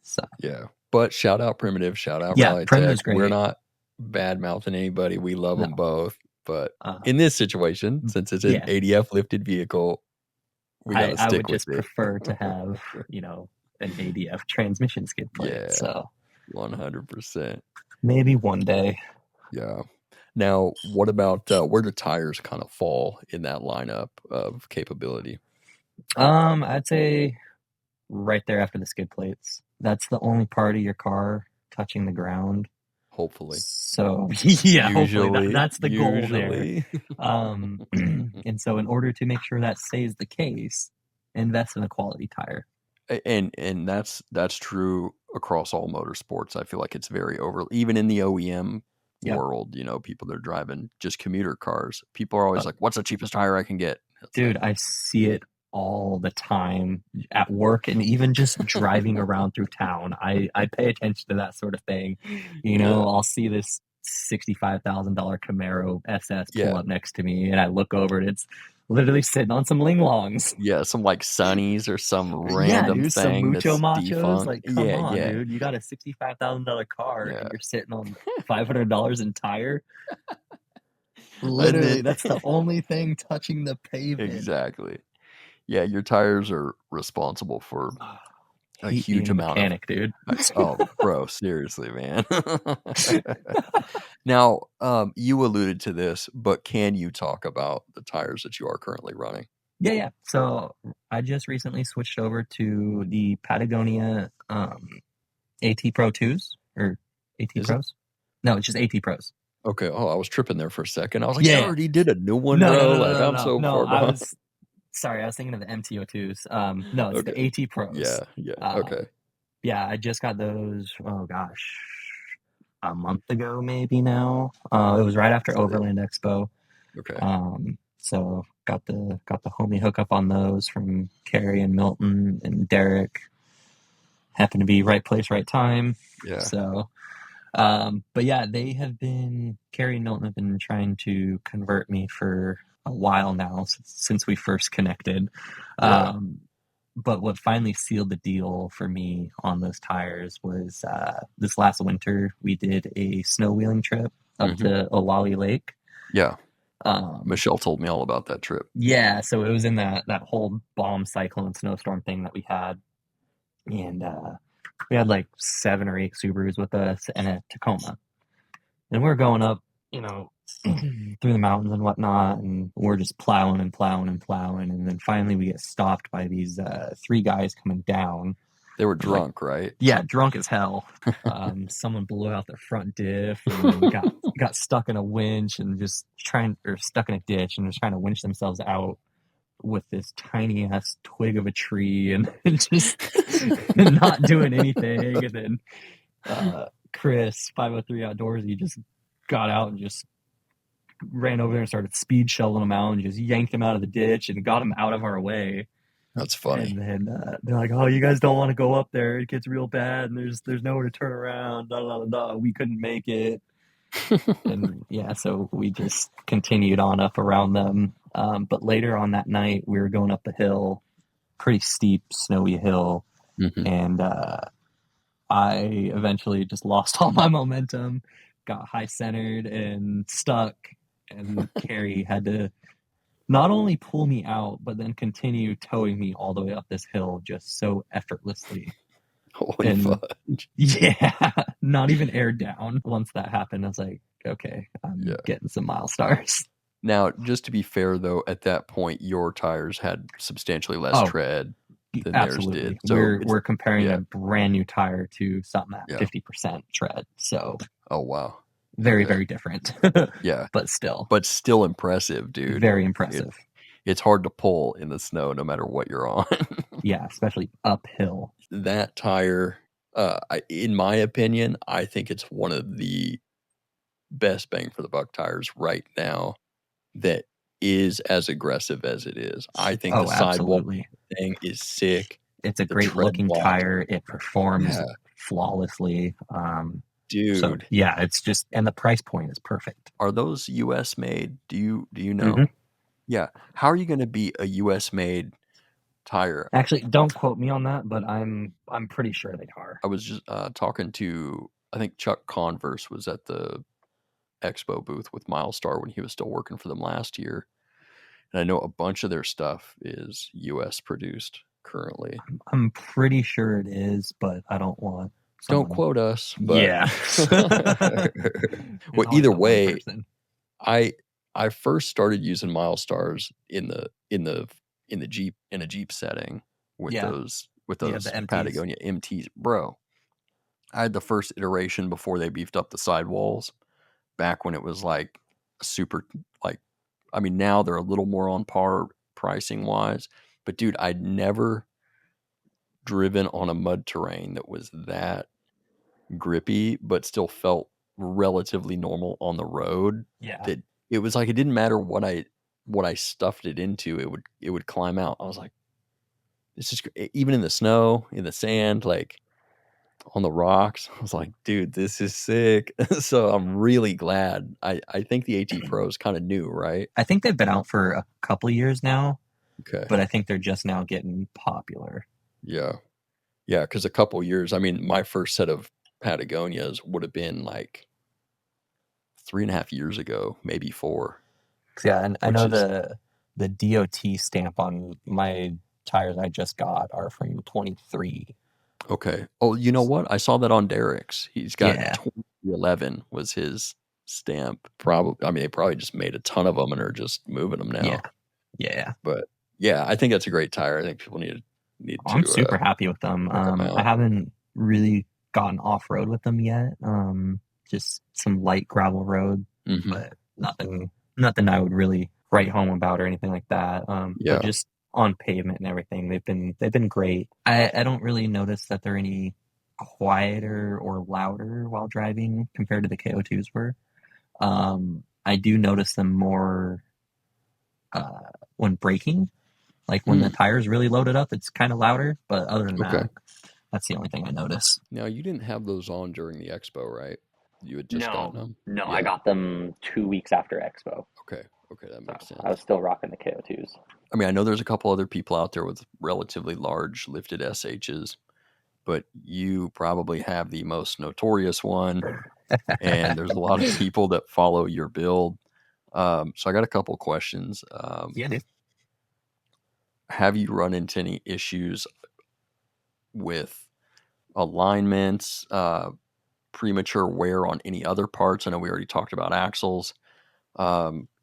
So yeah. But shout out Primitive, shout out Rally Tech. Great. We're not bad mouthing anybody. We love them both. But in this situation, since it's an ADF lifted vehicle, we got to stick I would with just it. prefer to have, an ADF transmission skid plate. Yeah, so 100%. maybe one day. Yeah. Now, what about where do tires kind of fall in that lineup of capability? I'd say right there after the skid plates. That's the only part of your car touching the ground. Hopefully. So yeah, hopefully that's the goal there. Usually. And so in order to make sure that stays the case, invest in a quality tire. And that's true across all motorsports. I feel like it's very even in the OEM Yep. world, people that are driving just commuter cars. People are always like, what's the cheapest tire I can get? It's Dude, I see it all the time at work and even just driving around through town. I pay attention to that sort of thing. I'll see this $65,000 Camaro SS pull up next to me, and I look over and it's literally sitting on some linglongs. Yeah, some like Sunnies or some random thing. Some mucho that's machos. defunct. Like, come on, dude. You got a $65,000 car and you're sitting on $500 in tire. Literally, that's the only thing touching the pavement. Exactly. Yeah, your tires are responsible for a huge amount mechanic, dude. Oh, bro, seriously, man. Now, you alluded to this, but can you talk about the tires that you are currently running? Yeah. So I just recently switched over to the Patagonia AT Pro 2s or AT Pros. No, it's just AT Pros. Okay. Oh, I was tripping there for a second. I was like, you already did a new one, bro. No, I'm so far behind. Sorry, I was thinking of the MTO2s. No, it's the AT Pros. Yeah. Okay. Yeah, I just got those, oh gosh, a month ago maybe now. It was right after Overland Expo. Okay. So got the homie hookup on those from Carrie and Milton and Derek. Happened to be right place, right time. Yeah. So but yeah, Carrie and Milton have been trying to convert me for a while now since we first connected. But what finally sealed the deal for me on those tires was this last winter we did a snow wheeling trip up to Oahu Lake. Yeah. Michelle told me all about that trip. Yeah, so it was in that whole bomb cyclone snowstorm thing that we had. And we had like 7 or 8 Subarus with us and a Tacoma. And we're going up, through the mountains and whatnot, and we're just plowing. And then finally we get stopped by these 3 guys coming down. They were drunk, right? Yeah, drunk as hell. Someone blew out their front diff and got stuck in a winch and stuck in a ditch and was trying to winch themselves out with this tiny ass twig of a tree and just not doing anything. And then Chris 503 Outdoorsy just got out and just ran over there and started speed shoveling them out and just yanked them out of the ditch and got them out of our way. That's funny. And then they're like, "Oh, you guys don't want to go up there. It gets real bad, and there's nowhere to turn around." We couldn't make it, and yeah, so we just continued on up around them. But later on that night, we were going up the hill, pretty steep, snowy hill, and I eventually just lost all my momentum, got high centered and stuck, and Carrie had to not only pull me out, but then continue towing me all the way up this hill just so effortlessly. Holy fudge. Yeah, not even aired down. Once that happened, I was like, okay, I'm getting some mile stars. Now, just to be fair, though, at that point, your tires had substantially less tread than theirs did. So we're comparing a brand new tire to something at 50% tread. So, oh, wow. Very, very different. Yeah. But still impressive, dude. Very impressive. It's hard to pull in the snow no matter what you're on. Yeah, especially uphill. That tire, in my opinion, I think it's one of the best bang for the buck tires right now that is as aggressive as it is. I think the sidewall thing is sick. It's a great looking tire. It performs flawlessly. Dude. So, yeah, it's just, and the price point is perfect. Are those US made? Do you know? Yeah. How are you going to beat a US made tire? Actually, don't quote me on that, but I'm pretty sure they are. I was just talking to, I think Chuck Converse was at the expo booth with Milestar when he was still working for them last year. And I know a bunch of their stuff is US produced currently. I'm pretty sure it is, but I don't want Don't someone. quote us, but Yeah. well, There's always either the one way, person. I first started using Milestars in the Jeep in a Jeep setting with Yeah. those The MTs. Patagonia MTs. Bro, I had the first iteration before they beefed up the sidewalls back when it was like super like I mean now they're a little more on par pricing wise, but dude, I'd never driven on a mud terrain that was that grippy but still felt relatively normal on the road. Yeah. That it was like it didn't matter what I stuffed it into, it would climb out. I was like, this is even in the snow, in the sand, like on the rocks. I was like, dude, this is sick. So I'm really glad. I think the AT Pro is kind of new, right? I think they've been out for a couple years now, Okay. but I think they're just now getting popular. Yeah. Yeah, because a couple years, I mean, my first set of Patagonias would have been like 3.5 years ago, maybe 4, Yeah, and I which know is the DOT stamp on my tires I just got are from 23. okay. Oh, you know what? I saw that on Derek's. He's got Yeah. 2011 was his stamp. Probably, I mean, they probably just made a ton of them and are just moving them Yeah. now. Yeah. But yeah, I think that's a great tire. I think people need I'm to super happy with them. check them I out. haven't really gotten off road with them yet. Just some light gravel road, Hmm. but nothing I would really write home about or anything like that. But Yeah. just on pavement and everything, they've been great. I don't really notice that they're any quieter or louder while driving compared to the KO2s were. I do notice them more when braking. Like when the Hmm. tire's really loaded up, it's kind of louder. But other than Okay. that, that's the only thing I notice. Now you didn't have those on during the expo, right? You had just gotten No, them. no, I Yeah. got them 2 weeks after Expo, Okay. Okay, that so makes I was sense. still rocking the KO2s. I mean, I know there's a couple other people out there with relatively large lifted SHs, but you probably have the most notorious one, and there's a lot of people that follow your build. So I got a couple questions. Yeah, dude. Have you run into any issues with alignments, premature wear on any other parts? I know we already talked about axles.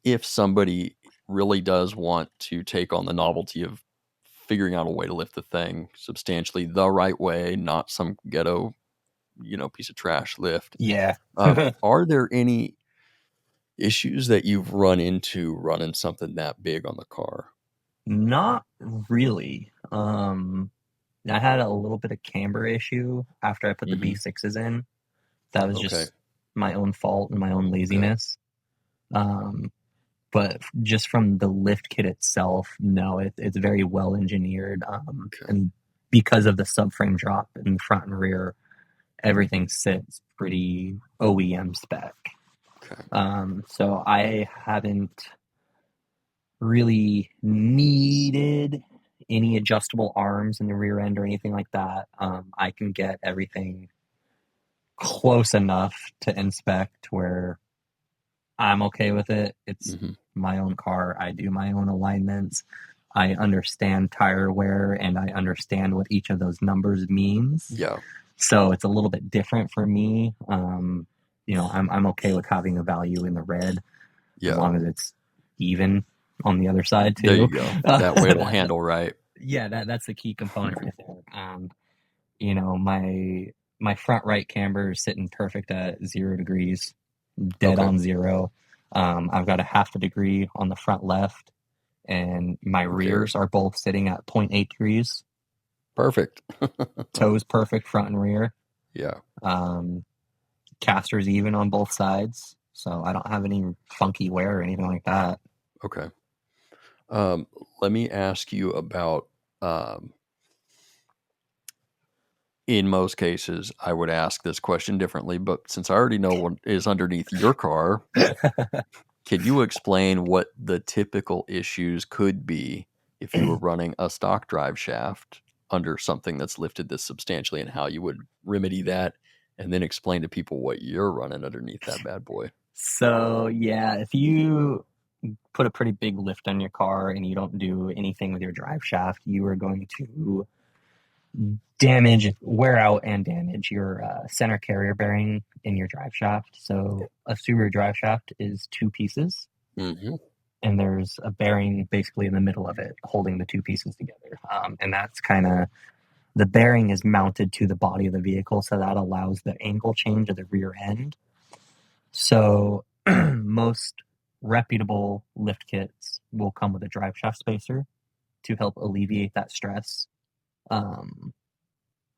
If somebody really does want to take on the novelty of figuring out a way to lift the thing substantially the right way, not some ghetto, piece of trash lift. Yeah. Are there any issues that you've run into running something that big on the car? Not really. I had a little bit of camber issue after I put the Hmm. B6s in. That was Okay. just my own fault and my own Okay. laziness. Um, but just from the lift kit itself, no, it's very well engineered. Okay. And because of the subframe drop in the front and rear, everything sits pretty OEM spec. Okay. So I haven't really needed any adjustable arms in the rear end or anything like that. I can get everything close enough to inspect where I'm okay with it. It's Hmm. my own car. I do my own alignments. I understand tire wear and I understand what each of those numbers means. Yeah. So it's a little bit different for me. I'm okay with having a value in the red as Yeah. long as it's even on the other side There too. you go. That way it'll handle right. Yeah, that's the key component right there. My front right camber is sitting perfect at 0 degrees, dead Okay. on zero. I've got a half a degree on the front left, and my Who rears cares? are both sitting at 0.8 degrees. Perfect. Toes perfect front and rear. Yeah. Um, Casters even on both sides, so I don't have any funky wear or anything like that. Okay. Let me ask you about, um, in most cases, I would ask this question differently, but since I already know what is underneath your car, can you explain what the typical issues could be if you were running a stock drive shaft under something that's lifted this substantially and how you would remedy that? And then explain to people what you're running underneath that bad boy. So yeah, if you put a pretty big lift on your car and you don't do anything with your drive shaft, you are going to wear out and damage your center carrier bearing in your drive shaft. So a Subaru drive shaft is two pieces, Mm-hmm. and there's a bearing basically in the middle of it holding the two pieces together. And that's kind of the bearing is mounted to the body of the vehicle, so that allows the angle change of the rear end. So most reputable lift kits will come with a drive shaft spacer to help alleviate that stress. Um,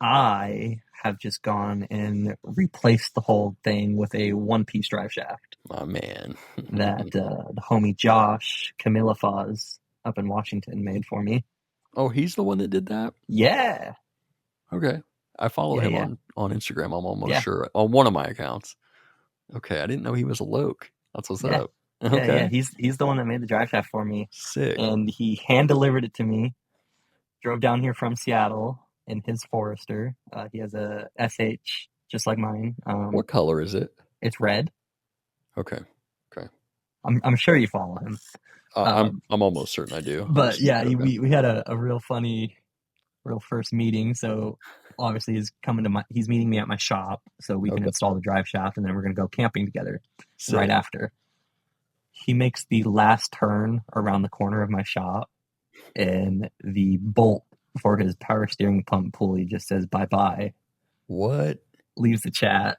I have just gone and replaced the whole thing with a one-piece drive shaft My man. that the homie Josh Camilla Foz up in Washington made for me. Oh, he's the one that did that? Yeah, Okay. I follow yeah, him yeah, on Instagram, I'm almost yeah, sure. On one of my accounts. Okay, I didn't know he was a Loke. That's what's yeah, up. yeah. Okay. He's the one that made the drive shaft for me, Sick. and he hand delivered it to me. Drove down here from Seattle in his Forester. He has a SH just like mine. What color is it? It's red. Okay. Okay. I'm sure you follow him. I'm almost certain I do. I'm But just yeah, joking. we had a real funny, real first meeting. So obviously he's meeting me at my shop so we can Okay. install the drive shaft, and then we're gonna go camping together right Sick. after. He makes the last turn around the corner of my shop, and the bolt for his power steering pump pulley just says bye bye. What? Leaves the chat.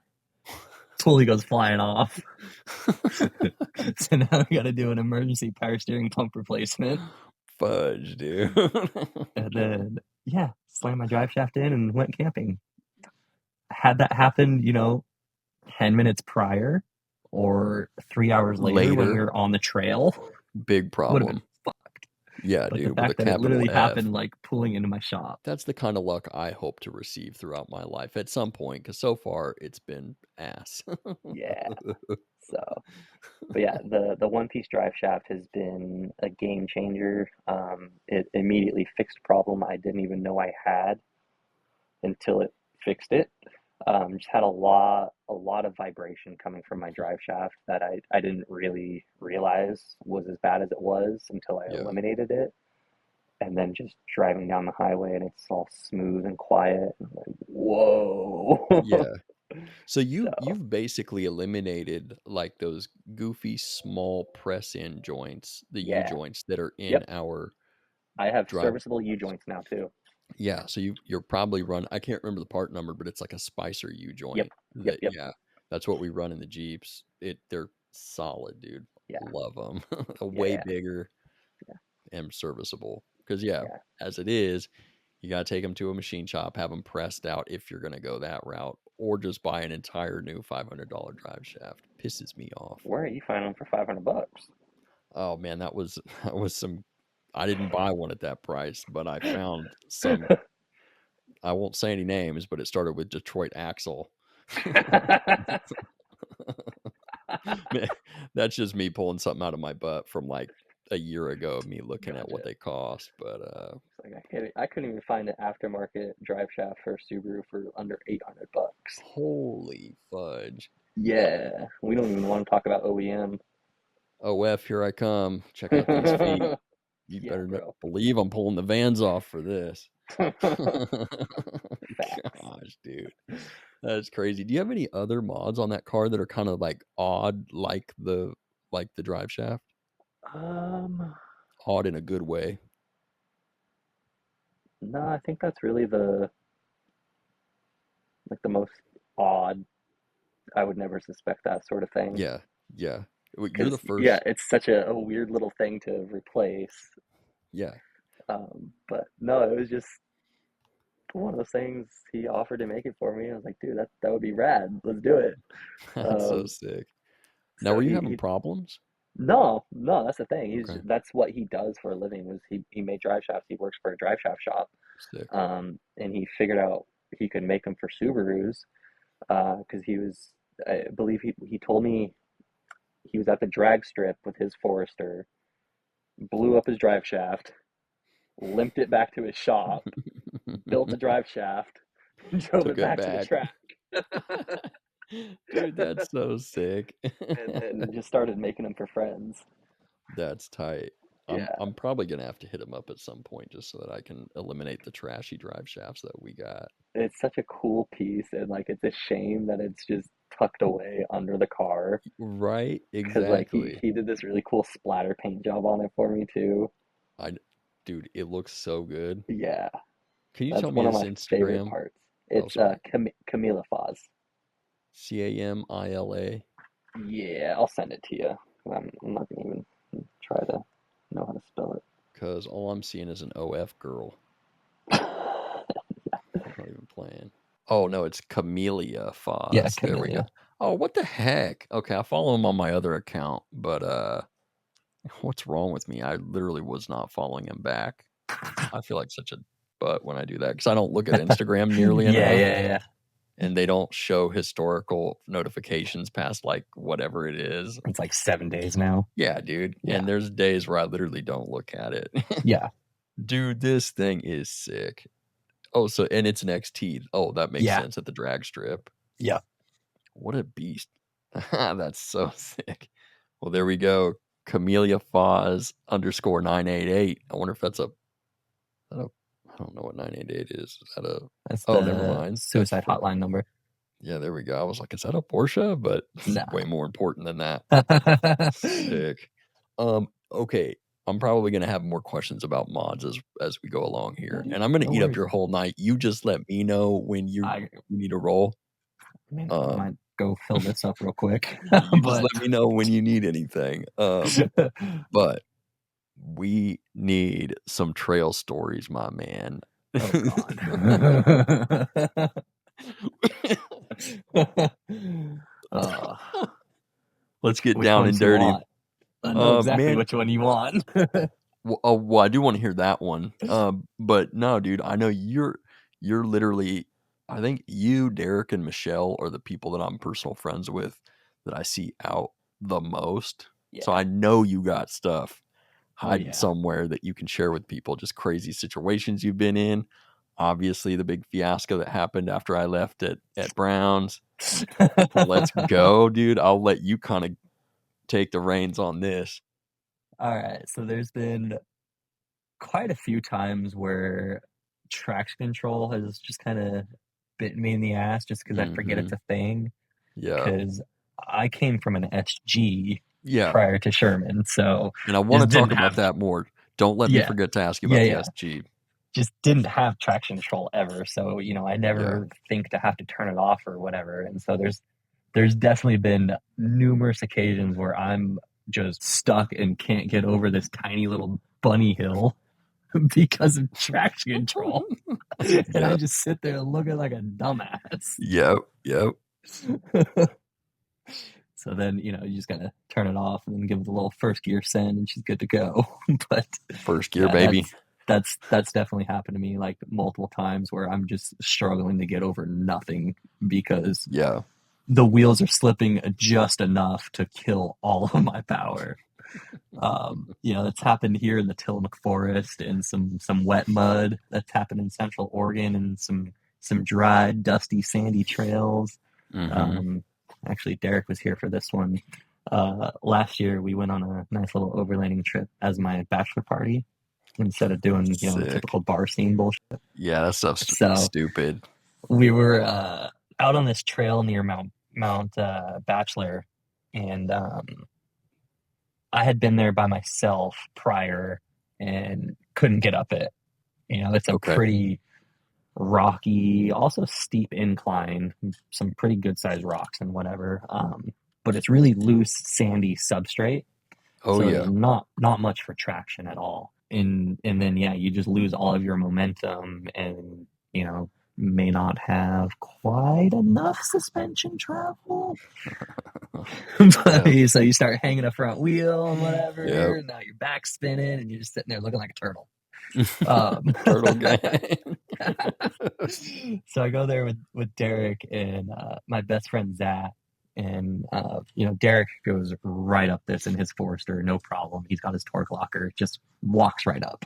Pulley goes flying off. So now we got to do an emergency power steering pump replacement. Fudge, dude. And then, yeah, slammed my drive shaft in and went camping. Had that happened, 10 minutes prior or 3 hours later when we Later, were on the trail, big would have been problem. fucked. Yeah, But the dude, with a fact that it capital literally F. happened like pulling into my shop. That's the kind of luck I hope to receive throughout my life at some point, because so far it's been ass. Yeah. So, but yeah, the one piece drive shaft has been a game changer. It immediately fixed a problem I didn't even know I had until it fixed it. Just had a lot of vibration coming from my drive shaft that I didn't really realize was as bad as it was until I Yeah. eliminated it. And then just driving down the highway and it's all smooth and quiet. And I'm like, whoa. Yeah. So So you've basically eliminated like those goofy small press in joints, the U yeah, joints that are in yep. our I have drive. serviceable U joints now too. Yeah, so you're probably run. I can't remember the part number, but it's like a Spicer U Yep, joint. yep, That yep. yeah, that's what we run in the Jeeps. They're solid, dude. Yeah, Love them. Way yeah, bigger yeah, and serviceable. Because yeah, yeah. as it is, you gotta take them to a machine shop, have them pressed out if you're gonna go that route, or just buy an entire new $500 drive shaft. Pisses me off. Where are you finding them for $500? Oh man, that was some. I didn't buy one at that price, but I found some. I won't say any names, but it started with Detroit Axle. Man, that's just me pulling something out of my butt from like a year ago of me looking at what Gotcha. they cost. But It's like I couldn't even find an aftermarket drive shaft for Subaru for under $800. holy fudge. Yeah, we don't even want to talk about OEM. OF, here I come. Check out these feet. You Yeah, better not bro. believe I'm pulling the vans off for this. Facts. Gosh, dude. That's crazy. Do you have any other mods on that car that are kind of like odd, like the drive shaft? Um, Odd in a good way. no, I think that's really the most odd. I would never suspect that sort of thing. Yeah, yeah. You're the Because yeah, first. it's such a weird little thing to replace. Yeah, But no, it was just one of those things he offered to make it for me. I was like, dude, that would be rad. Let's do it. that's so Um, sick. Now, so were you he, having he problems? no, that's the thing. Okay, That's what he does for a living. Was he made drive shafts. He works for a drive shaft shop. sick. And he figured out he could make them for Subarus. Because I believe he told me he was at the drag strip with his Forester, blew up his drive shaft, limped it back to his shop, built a drive shaft, and drove Took it it back to the back. track. Dude, that's so sick. And then just started making them for friends. That's tight. I'm Yeah, I'm probably gonna have to hit him up at some point just so that I can eliminate the trashy drive shafts that we got. it's such a cool piece, and like it's a shame that it's just tucked away under the car. Right? Because like he Exactly. he did this really cool splatter paint job on it for me too. I, dude, it looks so good. Yeah, Can you that's tell me one of his my favorite Instagram? parts. Oh, It's sorry. Camila Foz. Camila. Yeah, I'll send it to you. I'm not gonna even try to know how to spell it. Because all I'm seeing is an OF girl. I'm not even playing. Oh, no, it's Camellia Yeah, Foz. There we go. Camellia. Oh, what the heck? Okay, I follow him on my other account, but what's wrong with me? I literally was not following him back. I feel like such a butt when I do that because I don't look at Instagram nearly Yeah, enough, yeah, yeah. and they don't show historical notifications past like whatever it is. It's like 7 days now. Yeah, dude. Yeah, And there's days where I literally don't look at it. yeah, Dude, this thing is sick. Oh, so and it's an XT. Oh, that makes yeah, sense at the drag strip. yeah. What a beast. That's so sick. Well, there we go. Camellia Foz _988. I wonder if that's I don't know what 988 is. Is that a That's oh, never the mind. That's suicide for hotline number. yeah, there we go. I was like, is that a Porsche? But No. way more important than that. Sick. Okay. I'm probably gonna have more questions about mods as we go along here. And I'm gonna No eat up worries. your whole night. You just let me know when I you need to roll. mean, I Um might go fill this up real quick, you just but let me know when you need anything. But we need some trail stories, my man. oh God. uh, Let's get which down and ones you dirty. want? I know exactly Man, which one you want. well, I do want to hear that one. But no, dude, I know you're literally. I think you, Derek, and Michelle are the people that I'm personal friends with that I see out the most. So Yeah. I know you got stuff Oh hiding yeah. somewhere that you can share with people. Just crazy situations you've been in. Obviously, the big fiasco that happened after I left at Browns. Let's go, dude. I'll let you kind of take the reins on this. All right. So there's been quite a few times where traction control has just kind of bitten me in the ass just because I forget Mm-hmm. it's a thing. Yeah. Because I came from an SG Yeah. prior to Sherman, so And I want just to talk didn't about have that more. Don't let me yeah, forget to ask you yeah, about the yeah. SG. Just didn't have traction control ever. So, I Yeah. never think to have to turn it off or whatever. And so there's definitely been numerous occasions where I'm just stuck and can't get over this tiny little bunny hill because of traction control. And I Yep. just sit there looking like a dumbass. Yep. Yep. So then, you just gotta turn it off and then give it a little first gear send and she's good to go. But First gear, yeah, baby. that's definitely happened to me like multiple times where I'm just struggling to get over nothing because Yeah. the wheels are slipping just enough to kill all of my power. That's happened here in the Tillamook Forest and some wet mud. That's happened in Central Oregon and some dry, dusty, sandy trails. Mm-hmm. Actually, Derek was here for this one. Last year, we went on a nice little overlanding trip as my bachelor party instead of doing, the Sick. typical bar scene bullshit. Yeah, that stuff's So stupid. we were out on this trail near Mount Bachelor, and I had been there by myself prior and couldn't get up it. It's a Okay. pretty rocky, also steep incline, some pretty good sized rocks and whatever. But it's really loose, sandy substrate. Oh So yeah. there's not much for traction at all. And then yeah, you just lose all of your momentum and may not have quite enough suspension travel. Yeah. So you start hanging a front wheel and Yep. whatever. Now your back's spinning and you're just sitting there looking like a turtle. Turtle gang. So I go there with Derek and my best friend Zach, and Derek goes right up this in his Forester, no problem. He's got his torque locker, just walks right up.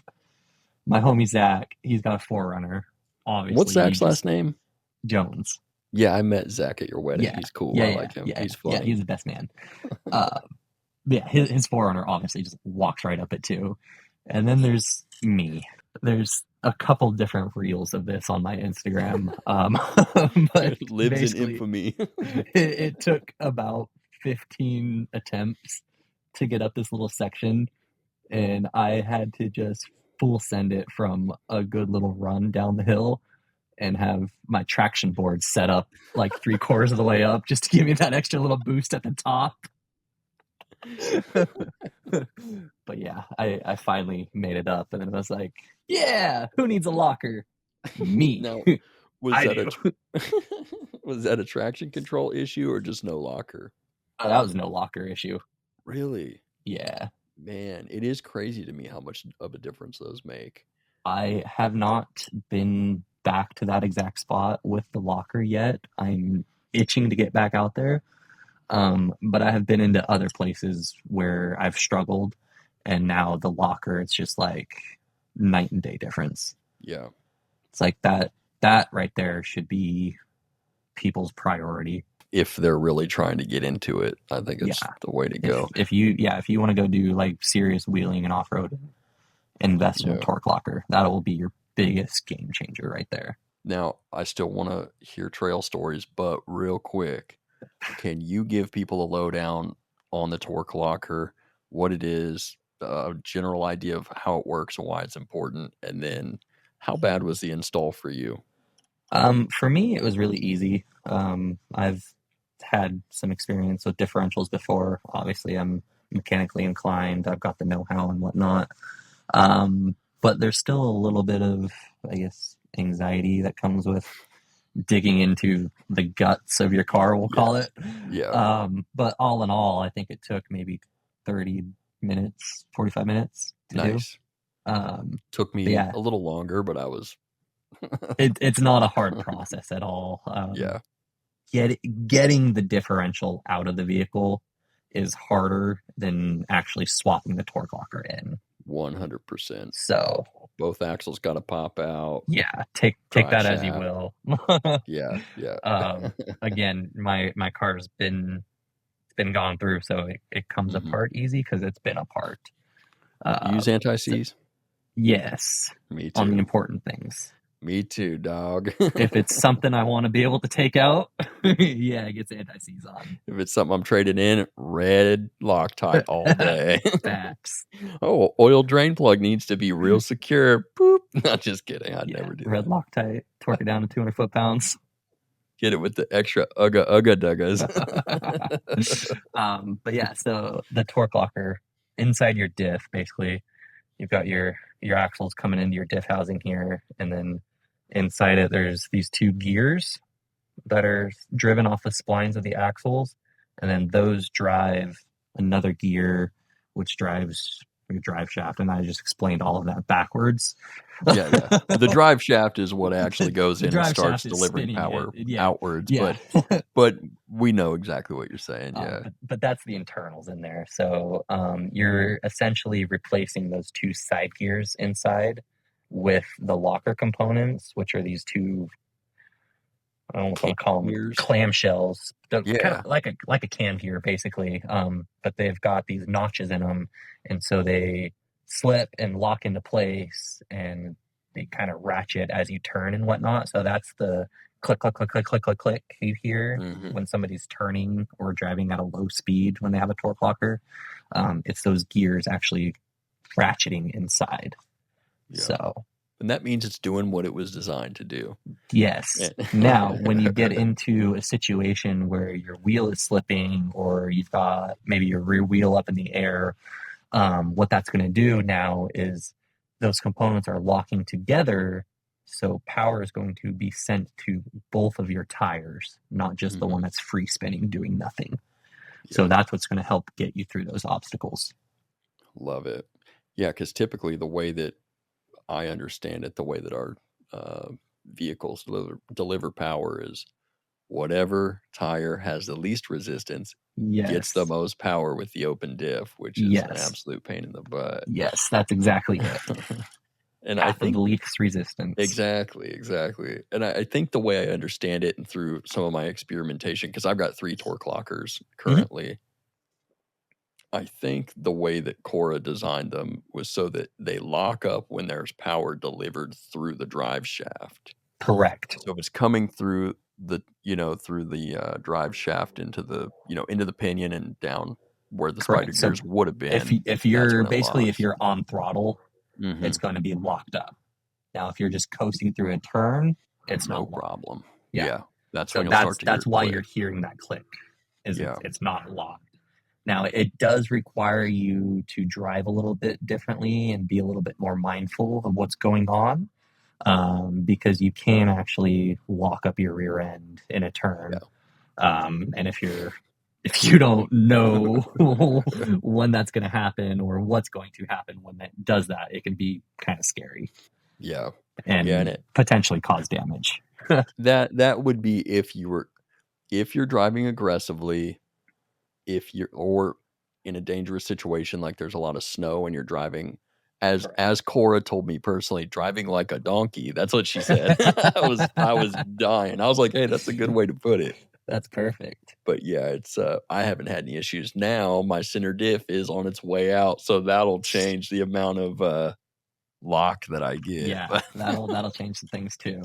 My homie Zach, he's got a Forerunner. Obviously, What's Zach's last name? Jones. Yeah, I met Zach at your wedding. Yeah, He's cool. yeah, I yeah, like him. yeah, He's yeah. funny. He's the best man. Uh, yeah, his forerunner obviously just walks right up it too. And then there's me. There's a couple different reels of this on my Instagram, but Lives in basically, infamy. it took about 15 attempts to get up this little section, and I had to just full send it from a good little run down the hill and have my traction board set up like 3/4 of the way up just to give me that extra little boost at the top. But yeah, I finally made it up, and then I was like, yeah, who needs a locker? Me. Now, was I that do. was that a traction control issue or just no locker? That was no locker issue. Really? Yeah. Man, it is crazy to me how much of a difference those make. I have not been back to that exact spot with the locker yet. I'm itching to get back out there. But I have been into other places where I've struggled, and now the locker, it's just like night and day difference. Yeah. It's like that right there should be people's priority. If they're really trying to get into it, I think it's Yeah. the way to go. If you want to go do like serious wheeling and off-road, invest in a Yeah. torque locker. That will be your biggest game changer right there. Now, I still want to hear trail stories, but real quick, can you give people a lowdown on the torque locker, what it is, a general idea of how it works and why it's important, and then how bad was the install for you? For me, it was really easy. I've had some experience with differentials before. Obviously, I'm mechanically inclined. I've got the know-how and whatnot. But there's still a little bit of, I guess, anxiety that comes with digging into the guts of your car, we'll call it. Yeah. But all in all, I think it took maybe 30 minutes, 45 minutes to Nice. do. Took me Yeah, a little longer, but I was, it's not a hard process at all. yeah, Getting the differential out of the vehicle is harder than actually swapping the torque locker in. 100%. So Both axles got to pop out. yeah, take Drive that as you shaft. will. Yeah. Again, my car's been gone through, so it comes Mhm. apart easy because it's been apart. Use anti-seize? Yes, Me on the too. important things. Me too, dog. If it's something I want to be able to take out, yeah, it gets anti-seize on. If it's something I'm trading in, red Loctite all day. Facts. Oh, oil drain plug needs to be real secure. Boop. Not just kidding. I'd Yeah, never do red that. Loctite, torque it down to 200 foot-pounds. Get it with the extra ugga duggas. But yeah, so the torque locker inside your diff, basically, you've got your axles coming into your diff housing here, and then inside it, there's these two gears that are driven off the splines of the axles, and then those drive another gear, which drives your drive shaft. And I just explained all of that backwards. Yeah. The drive shaft is what actually goes in and starts delivering power outwards. Yeah. But we know exactly what you're saying. Yeah. But that's the internals in there. So you're essentially replacing those two side gears inside with the locker components, which are these two, I don't want to call them clamshells. They're kind of like a cam gear, basically. But they've got these notches in them, and so they slip and lock into place, and they kind of ratchet as you turn and whatnot. So that's the click, click, click, click, click, click, click you hear when somebody's turning or driving at a low speed when they have a torque locker. It's those gears actually ratcheting inside. Yeah. So. And that means it's doing what it was designed to do. Yes. Now, when you get into a situation where your wheel is slipping or you've got maybe your rear wheel up in the air, what that's going to do now is those components are locking together. So power is going to be sent to both of your tires, not just the one that's free spinning, doing nothing. Yeah. So that's what's going to help get you through those obstacles. Love it. Yeah, because typically the way that I understand it, the way that our vehicles deliver power is whatever tire has the least resistance gets the most power with the open diff, which is an absolute pain in the butt. Yes, that's exactly it. And I Path of think least resistance. exactly. And I think the way I understand it and through some of my experimentation, because I've got 3 torque lockers currently, I think the way that Cora designed them was so that they lock up when there's power delivered through the drive shaft. Correct. So if it's coming through the, through the drive shaft into the, into the pinion and down where the spider Correct. So gears would have if been, if that's you're when it basically if locks. you're on throttle, Mm-hmm. it's going to be locked up. Now, if you're just coasting through a turn, it's No not locked. problem. Yeah. Yeah. That's So when you'll start to hear that's it why click. you're hearing that click. Yeah. It's not locked. Now, it does require you to drive a little bit differently and be a little bit more mindful of what's going on, because you can actually lock up your rear end in a turn. And if you don't know when that's going to happen or what's going to happen when that does that, it can be kind of scary. Yeah. And potentially cause damage. That would be if you're driving aggressively, or in a dangerous situation like there's a lot of snow and you're driving as Cora told me personally, driving like a donkey. That's what she said. I was dying. I was like, hey, that's a good way to put it. That's perfect. But yeah, it's I haven't had any issues. Now my center diff is on its way out, so that'll change the amount of lock that I get. Yeah, that'll change some things too.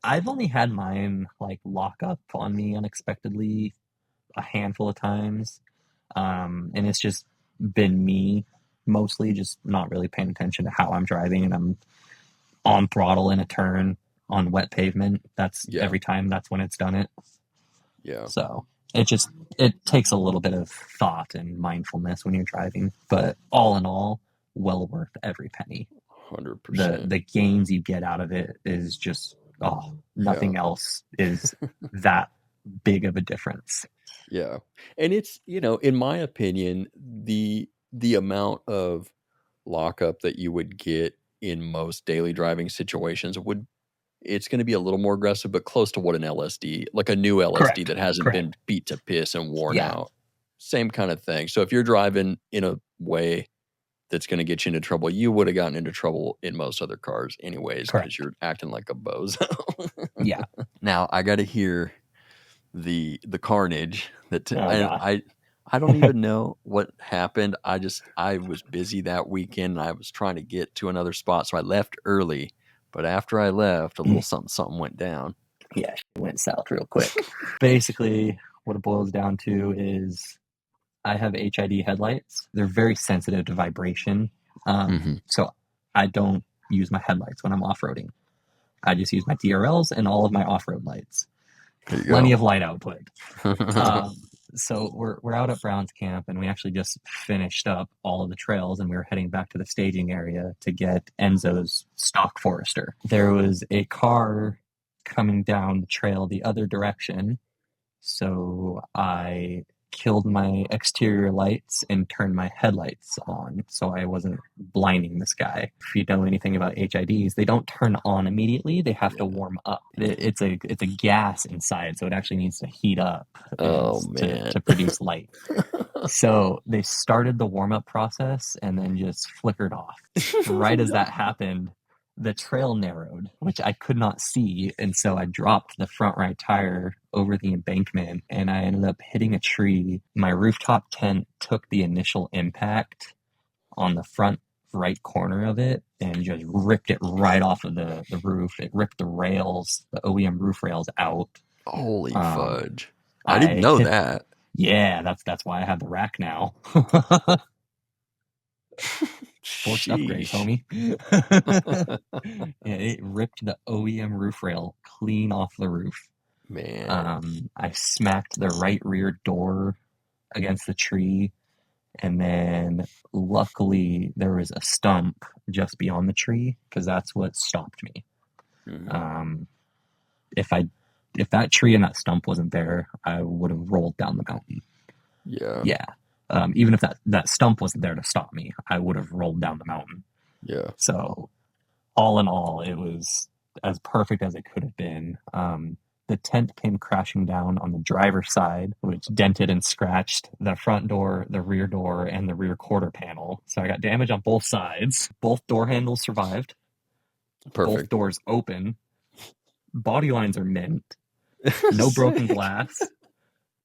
I've only had mine like lock up on me unexpectedly a handful of times. And it's just been me mostly just not really paying attention to how I'm driving, and I'm on throttle in a turn on wet pavement. That's every time that's when it's done it. Yeah. So it takes a little bit of thought and mindfulness when you're driving, but all in all, well worth every penny. 100%. The gains you get out of it is just nothing else is that big of a difference. Yeah. And it's, in my opinion, the amount of lockup that you would get in most daily driving situations it's going to be a little more aggressive, but close to what an LSD, like a new LSD that hasn't been beat to piss and worn out. Same kind of thing. So if you're driving in a way that's going to get you into trouble, you would have gotten into trouble in most other cars anyways, because you're acting like a bozo. Yeah. Now I got to hear the carnage that I don't even know what happened. I was busy that weekend. And I was trying to get to another spot, so I left early. But after I left, a little something went down. Yeah, it went south real quick. Basically, what it boils down to is I have HID headlights. They're very sensitive to vibration. So I don't use my headlights when I'm off-roading. I just use my DRLs and all of my off-road lights. Plenty of light output. So we're out at Brown's Camp, and we actually just finished up all of the trails, and we were heading back to the staging area to get Enzo's stock Forester. There was a car coming down the trail the other direction, so I killed my exterior lights and turned my headlights on so I wasn't blinding this guy. If you know anything about HIDs, they don't turn on immediately. They have to warm up. It's a gas inside, so it actually needs to heat up to produce light. So they started the warm-up process and then just flickered off. Right as that happened, the trail narrowed, which I could not see, and so I dropped the front right tire over the embankment, and I ended up hitting a tree. My rooftop tent took the initial impact on the front right corner of it and just ripped it right off of the roof. It ripped the rails, the OEM roof rails out. Holy fudge. I didn't know that. Yeah, that's why I have the rack now. Forced upgrades, homie. Yeah, it ripped the OEM roof rail clean off the roof. Man. I smacked the right rear door against the tree, and then luckily there was a stump just beyond the tree, because that's what stopped me. If that tree and that stump wasn't there, I would have rolled down the mountain. Yeah. Even if that stump wasn't there to stop me, I would have rolled down the mountain. Yeah. So all in all, it was as perfect as it could have been. the tent came crashing down on the driver's side, which dented and scratched the front door, the rear door, and the rear quarter panel. So I got damage on both sides. Both door handles survived. Perfect. Both doors open. Body lines are mint. No broken glass.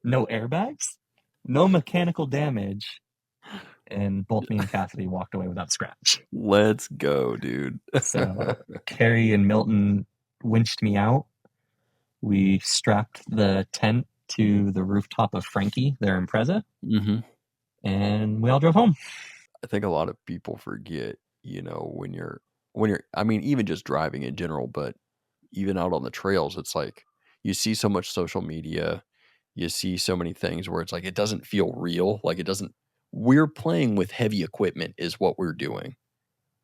No airbags. No mechanical damage. And both me and Cassidy walked away without scratch. Let's go, dude. So Carrie and Milton winched me out. We strapped the tent to the rooftop of Frankie, their Impreza, and we all drove home. I think a lot of people forget, when you're, I mean, even just driving in general, but even out on the trails, it's like you see so much social media, you see so many things where it's like it doesn't feel real. Like it doesn't. We're playing with heavy equipment, is what we're doing,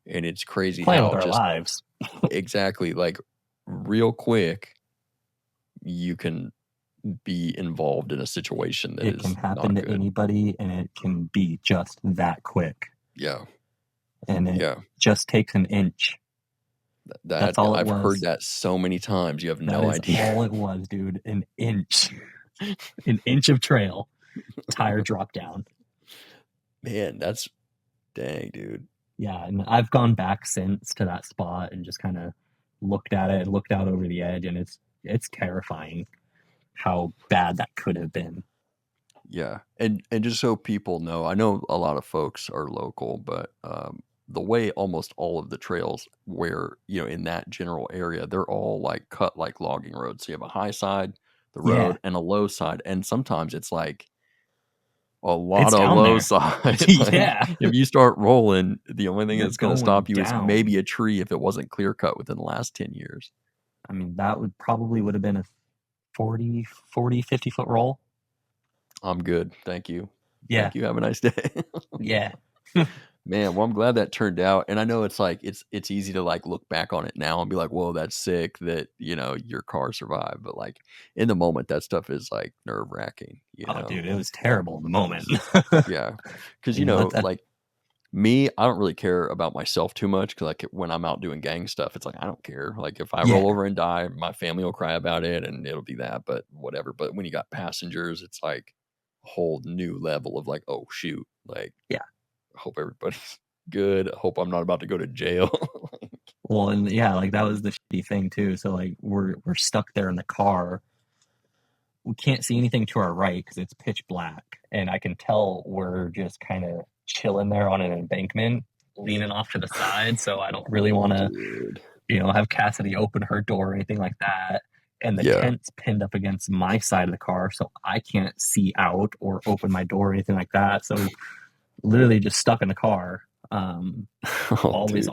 and it's crazy playing how with our just lives. exactly like real quick you can be involved in a situation that it can happen not to good. Anybody, and it can be just that quick. Yeah, and it just takes an inch. That's all I've heard that so many times. You have no idea. That's all it was, dude. An inch. An inch of trail. Tire drop down. Man, that's dang, dude. Yeah, and I've gone back since to that spot and just kind of looked at it, looked out over the edge, and it's terrifying how bad that could have been. Yeah, and just so people know, I know a lot of folks are local, but the way almost all of the trails where, in that general area, they're all like cut like logging roads. So you have a high side, the road, and a low side. And sometimes it's like a lot of low side. If you start rolling, the only thing that's going to stop you is maybe a tree if it wasn't clear cut within the last 10 years. I mean, that would have been a 40, 50 foot roll. I'm good. Thank you. Yeah. Thank you. Have a nice day. Yeah. Man, well, I'm glad that turned out. And I know it's like it's easy to like look back on it now and be like, whoa, that's sick that, your car survived. But like in the moment, that stuff is like nerve wracking. Oh, dude, it was terrible in the moment. Yeah. Because, like me, I don't really care about myself too much. Because like when I'm out doing gang stuff, it's like, I don't care. Like if I roll over and die, my family will cry about it and it'll be that. But whatever. But when you got passengers, it's like a whole new level of like, oh, shoot. Like, yeah. Hope everybody's good. Hope I'm not about to go to jail. Well, and yeah, like that was the shitty thing too. So like we're stuck there in the car. We can't see anything to our right because it's pitch black, and I can tell we're just kind of chilling there on an embankment, leaning off to the side. So I don't really want to, have Cassidy open her door or anything like that. And the tent's pinned up against my side of the car, so I can't see out or open my door or anything like that. So literally just stuck in the car. Always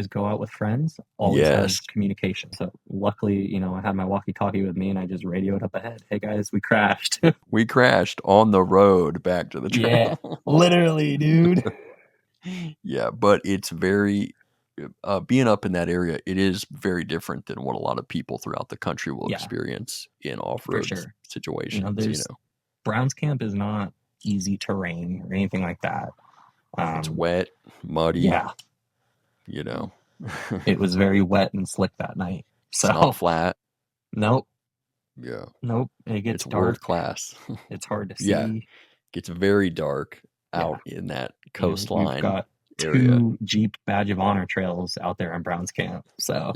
go out with friends. Always have communication. So luckily, I had my walkie-talkie with me, and I just radioed up ahead. Hey guys, we crashed. We crashed on the road back to the trail. Yeah, literally, dude. Yeah, but it's very being up in that area. It is very different than what a lot of people throughout the country will experience in off-road situations. Browns Camp is not easy terrain or anything like that. It's wet, muddy. Yeah. It was very wet and slick that night. So it's not flat. Nope. Yeah. Nope. It gets dark. World class. It's hard to see. Yeah. It gets very dark out in that coastline. We've got area. 2 Jeep Badge of Honor trails out there in Browns Camp. So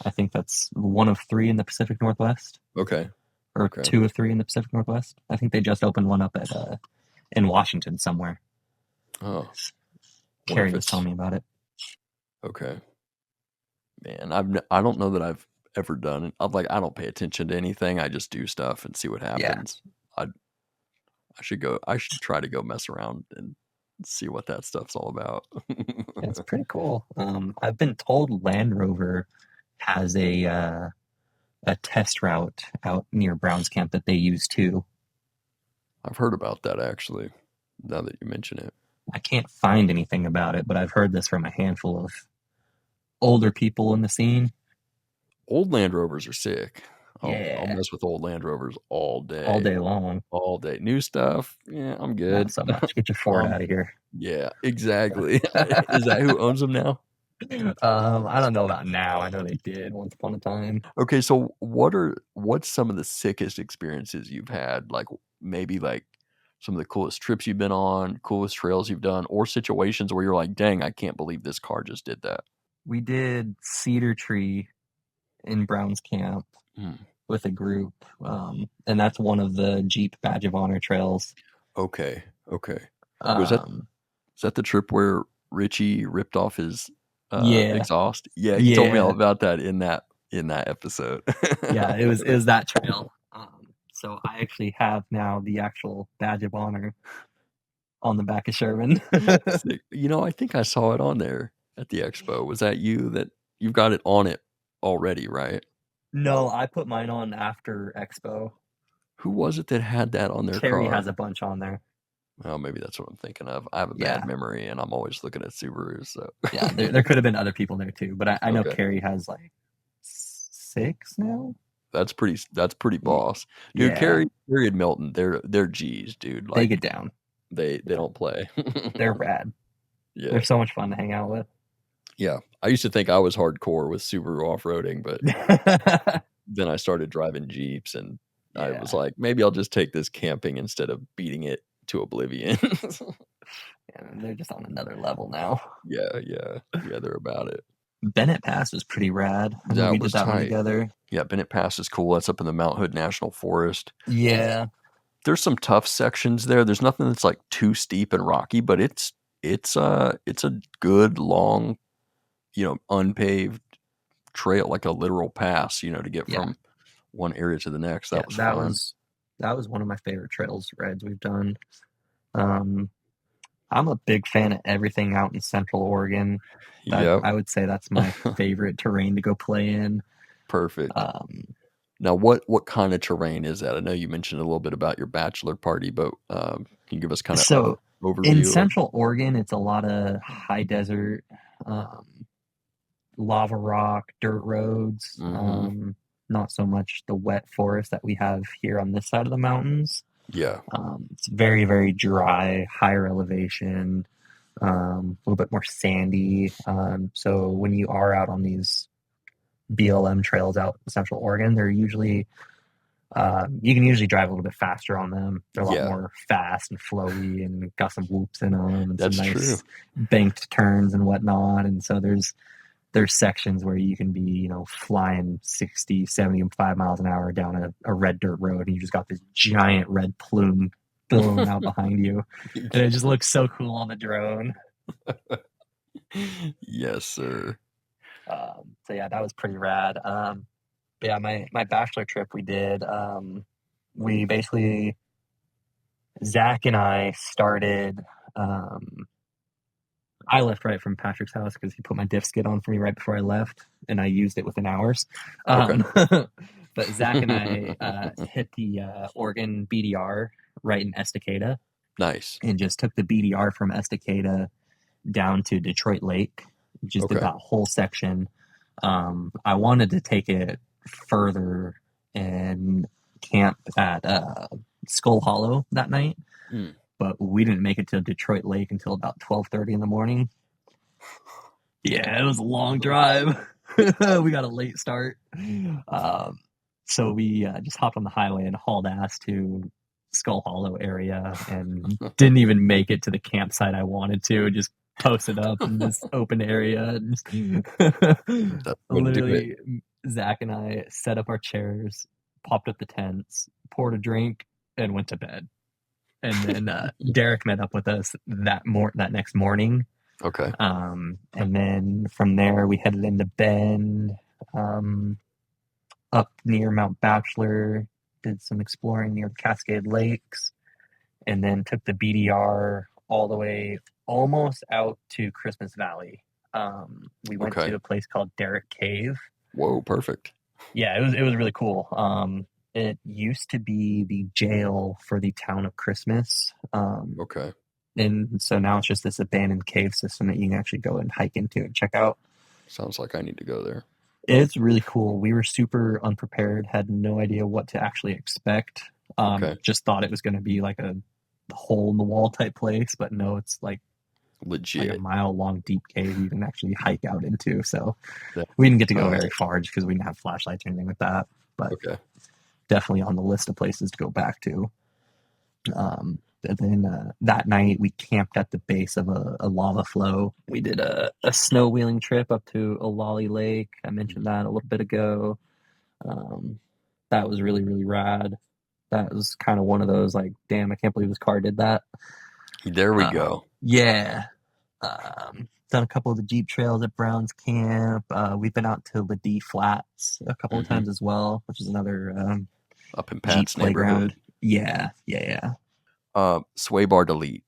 I think that's 1 of 3 in the Pacific Northwest. Okay. Or 2 of 3 in the Pacific Northwest. I think they just opened one up at in Washington somewhere. Oh. Carrie was telling me about it. Okay. Man, I don't know that I've ever done it. I don't pay attention to anything. I just do stuff and see what happens. Yeah. I should try to go mess around and see what that stuff's all about. It's pretty cool. I've been told Land Rover has a test route out near Browns Camp that they use too. I've heard about that actually, now that you mention it. I can't find anything about it, but I've heard this from a handful of older people in the scene. Old Land Rovers are sick. I'll mess with old Land Rovers all day. All day long. All day. New stuff, yeah, I'm good. Not so much. Get your Ford out of here. Yeah, exactly. Is that who owns them now? I don't know about now. I know they did once upon a time. Okay, so what's some of the sickest experiences you've had? Like maybe like some of the coolest trips you've been on, coolest trails you've done, or situations where you're like, dang, I can't believe this car just did that. We did Cedar Tree in Brown's Camp Hmm. with a group, and that's one of the Jeep Badge of Honor trails. Okay. Was that Um, is that the trip where Richie ripped off his yeah, exhaust? Yeah, he told me all yeah, about that in that episode. yeah. It was that trail. So I actually have now the actual Badge of Honor on the back of Sherman. Sick. You know, I think I saw it on there at the expo. Was that you that you've got it on it already, right? No, I put mine on after Expo. Who was it that had that on their Carrie car? has a bunch on there. Oh, maybe that's what I'm thinking of. I have a bad Yeah, memory and I'm always looking at Subarus, so yeah. There could have been other people there too, but I know okay. Carrie has like 6 now. That's pretty boss. Dude, Yeah, Carrie and Milton, they're G's, dude. they Like get down. they don't play. They're rad. Yeah. They're so much fun to hang out with. Yeah. I used to think I was hardcore with Subaru off-roading, but then I started driving Jeeps and I was Yeah, like, maybe I'll just take this camping instead of beating it to oblivion. and they're just on another level now. Yeah, they're about it. Bennett Pass was pretty rad. I know we That did was that one tight. together. Yeah, Bennett Pass is cool. That's up in the Mount Hood National Forest. Yeah, There's some tough sections there. There's nothing that's like too steep and rocky, but it's a good long, unpaved trail, like a literal pass, to get yeah, from one area to the next. yeah. That was That fun. was that was one of my favorite trails rides we've done. Um, I'm a big fan of everything out in Central Oregon. That Yep. I would say that's my favorite terrain to go play in. Perfect. Um, Now, what kind of terrain is that? I know you mentioned a little bit about your bachelor party, but can you give us kind of a so in overview of? Central Oregon, it's a lot of high desert, lava rock, dirt roads. Hmm. Not so much the wet forest that we have here on this side of the mountains. Yeah. It's very, very dry, higher elevation, a little bit more sandy. So when you are out on these BLM trails out in Central Oregon, they're usually you can usually drive a little bit faster on them. They're a lot Yeah, more fast and flowy and got some whoops in them and some that's true. nice banked turns and whatnot. And so there's sections where you can be, flying 60, 75 miles an hour down a red dirt road and you just got this giant red plume billowing out behind you. And it just looks so cool on the drone. Yes, sir. So yeah, that was pretty rad. But yeah, my bachelor trip we did, we basically, Zach and I started, I left right from Patrick's house because he put my diff skid on for me right before I left, and I used it within hours. Okay. But Zach and I hit the Oregon BDR right in Estacada Nice. and just took the BDR from Estacada down to Detroit Lake. Just did Okay. that whole section. I wanted to take it further and camp at Skull Hollow that night, Mm. but we didn't make it to Detroit Lake until about 12:30 in the morning. Yeah, it was a long drive. We got a late start. So we just hopped on the highway and hauled ass to Skull Hollow area and didn't even make it to the campsite I wanted to. Just posted up in this open area. And That's the way to do it. literally, Zach and I set up our chairs, popped up the tents, poured a drink, and went to bed. And then Derek met up with us that next morning. Okay. And then from there we headed into Bend, up near Mount Bachelor, did some exploring near Cascade Lakes, and then took the BDR all the way almost out to Christmas Valley. We went Okay. to a place called Derrick Cave. Whoa, perfect. Yeah, it was really cool. It used to be the jail for the town of Christmas. Okay. And so now it's just this abandoned cave system that you can actually go and hike into and check out. Sounds like I need to go there. It's really cool. We were super unprepared, had no idea what to actually expect. Okay. Just thought it was going to be like a hole in the wall type place, but no, it's like like a Legit. mile-long deep cave you can actually hike out into. So That- we didn't get to go uh, very far just because we didn't have flashlights or anything like that. But okay. definitely on the list of places to go back to. And then that night we camped at the base of a lava flow. We did a snow wheeling trip up to Olali Lake. I mentioned that a little bit ago. Um, that was really, really rad. That was kind of one of those like, damn, I can't believe this car did that. There we go. Yeah. Done a couple of the Jeep trails at Brown's Camp. We've been out to Ladee Flats a couple of times as well, which is another Up in Jeep Pat's playground. neighborhood. Yeah. Sway bar delete.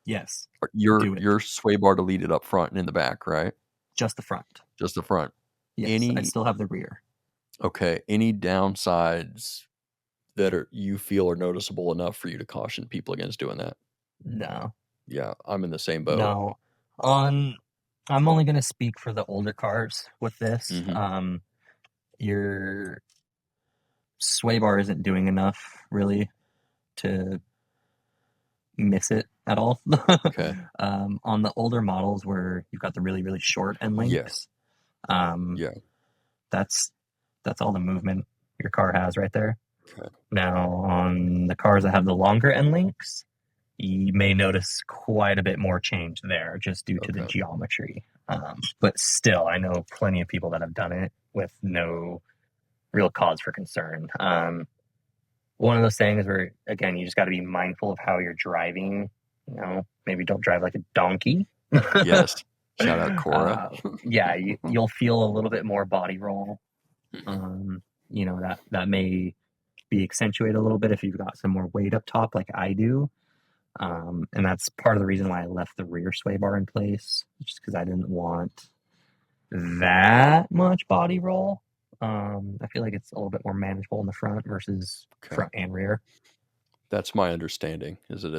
Yes. Your Do it. your sway bar deleted up front and in the back, right? Just the front. Just the front. Yes, I still have the rear. Okay. Any downsides that you feel are noticeable enough for you to caution people against doing that? No. Yeah, I'm in the same boat. No. I'm only going to speak for the older cars with this. Your sway bar isn't doing enough really to miss it at all. Okay. On the older models where you've got the really, really short end links, Yeah. that's all the movement your car has right there. Okay. Now, on the cars that have the longer end links, you may notice quite a bit more change there just due to the geometry. But still, I know plenty of people that have done it with no real cause for concern. One of those things where, again, you just got to be mindful of how you're driving. You know, maybe don't drive like a donkey. Yes. Shout out Cora. Yeah, you'll feel a little bit more body roll. You know, that may be accentuated a little bit if you've got some more weight up top like I do. And that's part of the reason why I left the rear sway bar in place, just because I didn't want that much body roll. I feel like it's a little bit more manageable in the front versus front and rear. That's my understanding. Is that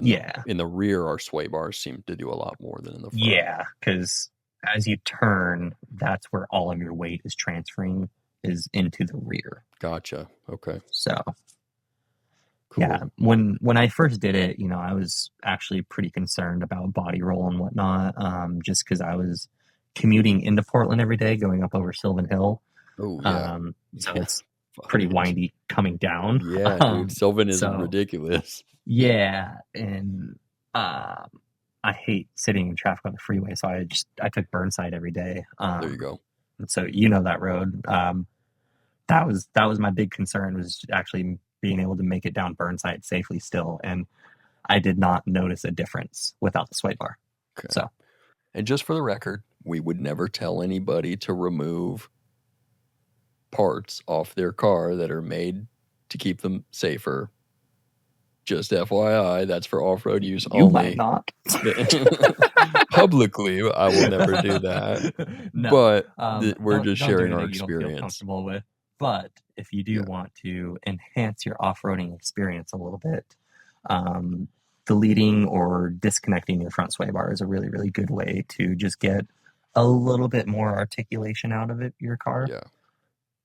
in the rear, our sway bars seem to do a lot more than in the front. Yeah, because as you turn, that's where all of your weight is transferring is into the rear. Gotcha. Okay. So, cool. Yeah, when I first did it, you know, I was actually pretty concerned about body roll and whatnot, just because I was commuting into Portland every day, going up over Sylvan Hill. Oh yeah. So it's pretty windy coming down. Yeah, dude, Sylvan is ridiculous. Yeah, and I hate sitting in traffic on the freeway, so I took Burnside every day. There you go. And so you know that road. That was my big concern, was actually being able to make it down Burnside safely still, and I did not notice a difference without the sway bar. Okay. So, and just for the record, we would never tell anybody to remove parts off their car that are made to keep them safer. Just FYI, that's for off-road use only. You might not. Publicly, I will never do that. No, but we're just sharing our experience. You don't feel comfortable with. But if you do want to enhance your off-roading experience a little bit, deleting or disconnecting your front sway bar is a really, really good way to just get a little bit more articulation out of your car. Yeah.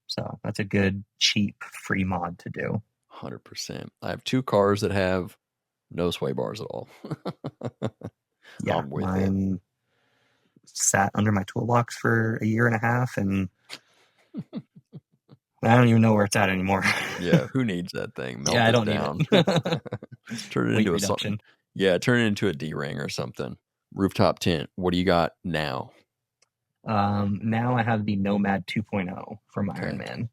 So that's a good, cheap, free mod to do. 100%. I have 2 cars that have no sway bars at all. Yeah, I'm with mine sat under my toolbox for a year and a half, and I don't even know where it's at anymore. Yeah, who needs that thing? Melt I don't down. need it. Turn it into something. Yeah, turn it into a D-ring or something. Rooftop tent. What do you got now? Now I have the Nomad 2.0 from Ironman.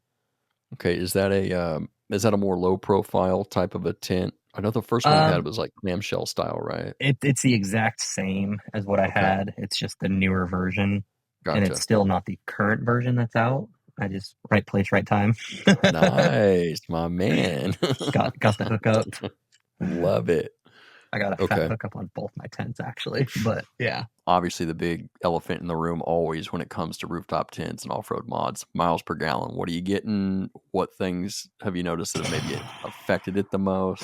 Okay, is that a more low profile type of a tent? I know the first one you had was like clamshell style, right? It's the exact same as what I had. It's just the newer version. Gotcha. And it's still not the current version that's out. I just right place, right time. Nice, my man. got the hookup. Love it. I got a fat hookup on both my tents, actually. But yeah. Obviously, the big elephant in the room always when it comes to rooftop tents and off-road mods, miles per gallon. What are you getting? What things have you noticed that have maybe affected it the most?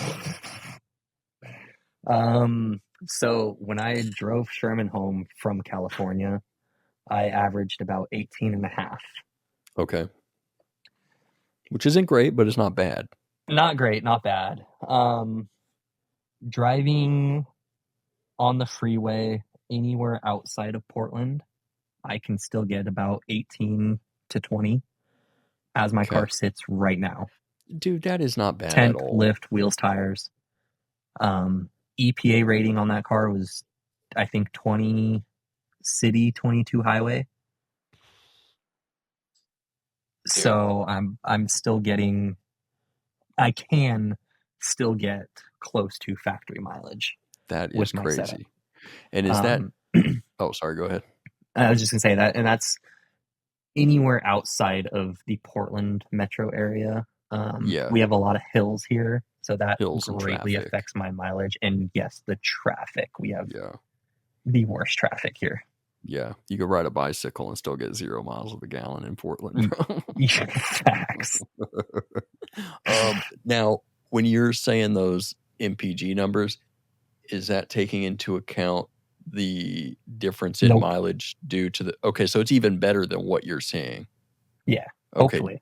So when I drove Sherman home from California, I averaged about 18 and a half. Okay. Which isn't great, but it's not bad. Not great, not bad. Driving on the freeway anywhere outside of Portland, I can still get about 18 to 20 as my car Okay. sits right now. Dude, that is not bad at Tent, all. lift, wheels, tires. EPA rating on that car was, I think, 20 city, 22 highway. So I'm still getting, I can still get close to factory mileage That is with my setup. crazy. And is that, oh, sorry, go ahead. I was just gonna say that, and that's anywhere outside of the Portland metro area. Yeah. We have a lot of hills here, so that Hills and greatly traffic. affects my mileage. And yes, the traffic. We have Yeah. the worst traffic here. Yeah. You could ride a bicycle and still get 0 miles of the gallon in Portland. Facts. Now, when you're saying those MPG numbers, is that taking into account the difference in Nope. mileage due to the, okay, so it's even better than what you're saying. Yeah, Okay. hopefully.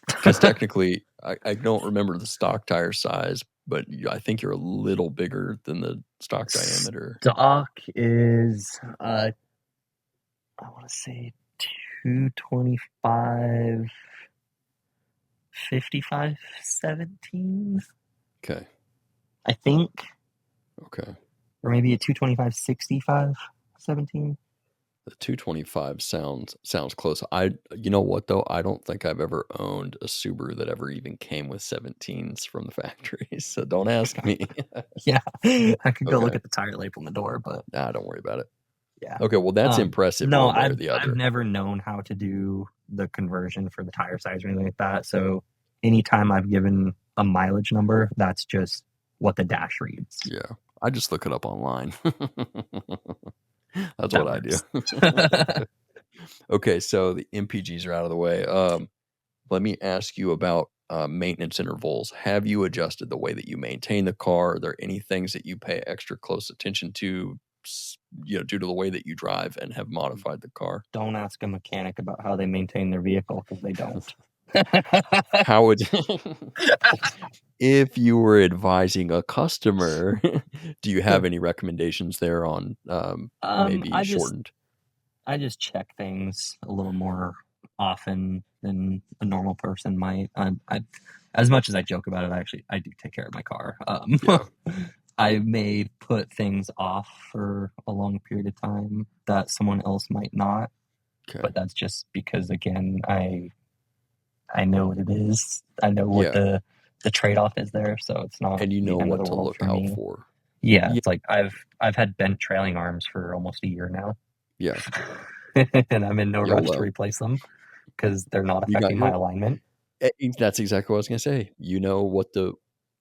Because technically, I don't remember the stock tire size, but I think you're a little bigger than the stock diameter. Stock is, I want to say 225, 55, 17. Okay. I think. Okay. Or maybe a 225, 65, 17. The 225 sounds close. You know what though? I don't think I've ever owned a Subaru that ever even came with 17s from the factory. So don't ask me. Yeah, I could go look Okay. at the tire label on the door, but Nah, don't worry about it. yeah. Okay, well that's impressive No, one way or the I've other. never known how to do the conversion for the tire size or anything like that. So anytime I've given a mileage number, that's just what the dash reads. Yeah. I just look it up online. That's That what I do. works. Okay, so the MPGs are out of the way. Let me ask you about maintenance intervals. Have you adjusted the way that you maintain the car? Are there any things that you pay extra close attention to, due to the way that you drive and have modified the car? Don't ask a mechanic about how they maintain their vehicle because they don't. How would if you were advising a customer, do you have any recommendations there on maybe shortened? I just check things a little more often than a normal person might. As much as I joke about it, I do take care of my car. Yeah. I may put things off for a long period of time that someone else might not, Okay. but that's just because again, I know what it is. I know what the trade-off is there, so it's not And you know the end of what the to world look for out me. for. Yeah, it's like I've had bent trailing arms for almost a year now. Yeah. And I'm in no rush to replace them because they're not You got affecting my alignment. That's exactly what I was gonna say. You know what the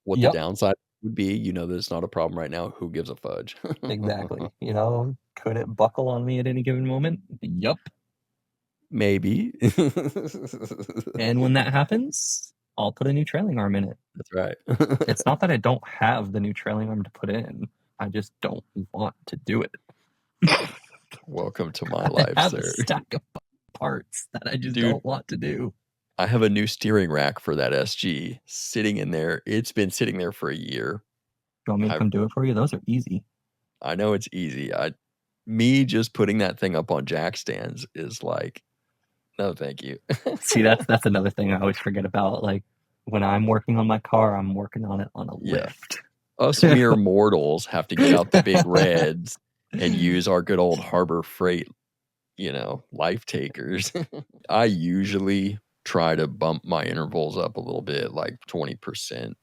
Yep, downside would be. You know that it's not a problem right now. Who gives a fudge? exactly. Could it buckle on me at any given moment? Yep. Maybe. And when that happens, I'll put a new trailing arm in it. That's right. It's not that I don't have the new trailing arm to put in. I just don't want to do it. Welcome to my life, I have sir. a stack of parts that I just Dude, don't want to do. I have a new steering rack for that SG sitting in there. It's been sitting there for a year. You want me to come do it for you? Those are easy. I know it's easy. Me just putting that thing up on jack stands is like, no, thank you. See, that's another thing I always forget about. Like when I'm working on my car, I'm working on it on a lift. Us mere mortals have to get out the big reds and use our good old Harbor Freight, life takers. I usually try to bump my intervals up a little bit, like 20%,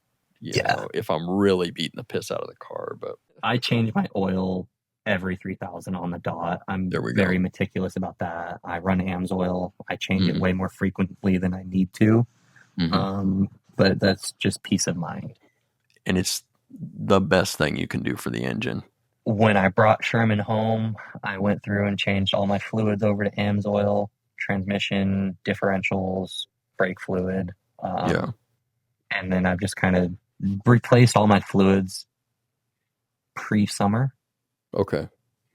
if I'm really beating the piss out of the car. But I change my oil every 3,000 on the dot. I'm very meticulous about that. I run AMSOIL. I change it way more frequently than I need to. But that's just peace of mind. And it's the best thing you can do for the engine. When I brought Sherman home, I went through and changed all my fluids over to AMSOIL, transmission, differentials, brake fluid. And then I've just kind of replaced all my fluids pre-summer. Okay.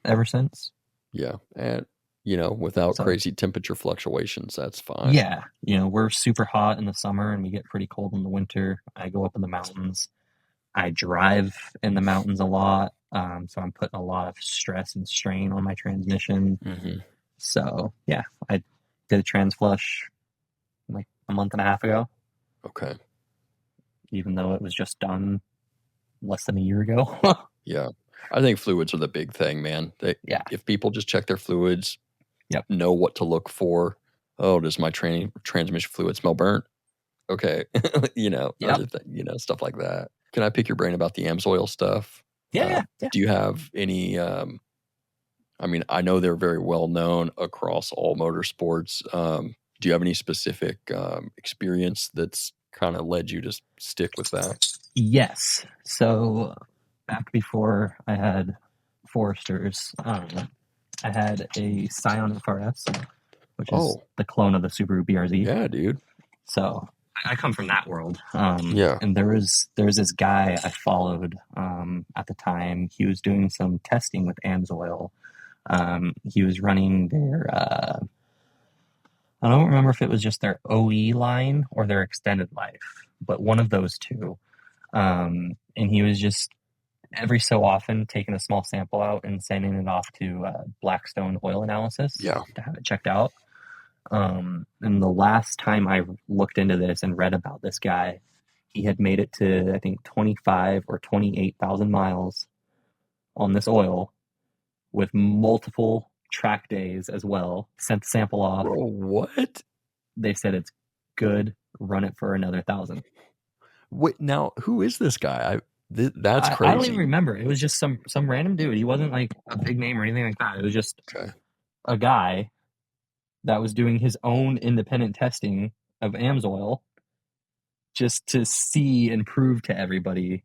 Ever since. Yeah. And, without crazy temperature fluctuations, that's fine. Yeah. We're super hot in the summer and we get pretty cold in the winter. I go up in the mountains. I drive in the mountains a lot, so I'm putting a lot of stress and strain on my transmission. Mm-hmm. So yeah, I did a trans flush like a month and a half ago, Okay. even though it was just done less than a year ago. Yeah. I think fluids are the big thing, man. Yeah. If people just check their fluids, Yep. know what to look for. Oh, does my transmission fluid smell burnt? Okay. Yep. Other stuff like that. Can I pick your brain about the AMSOIL stuff? Yeah. Do you have any, I mean, I know they're very well known across all motorsports. Do you have any specific experience that's kind of led you to stick with that? Yes. So back before I had Foresters, I had a Scion FRS, which is the clone of the Subaru BRZ. Yeah, dude. So I come from that world. Yeah. And there was this guy I followed at the time. He was doing some testing with AMSOIL. He was running their I don't remember if it was just their OE line or their extended life, but one of those two. And he was just every so often taking a small sample out and sending it off to Blackstone Oil Analysis to have it checked out. And the last time I looked into this and read about this guy, he had made it to, I think, 25 or 28,000 miles on this oil with multiple track days as well. Sent the sample off. Bro, what? They said it's good. Run it for another 1,000. Wait, now who is this guy? That's crazy. I don't even remember. It was just some random dude. He wasn't like a big name or anything like that. It was just a guy that was doing his own independent testing of AMSOIL just to see and prove to everybody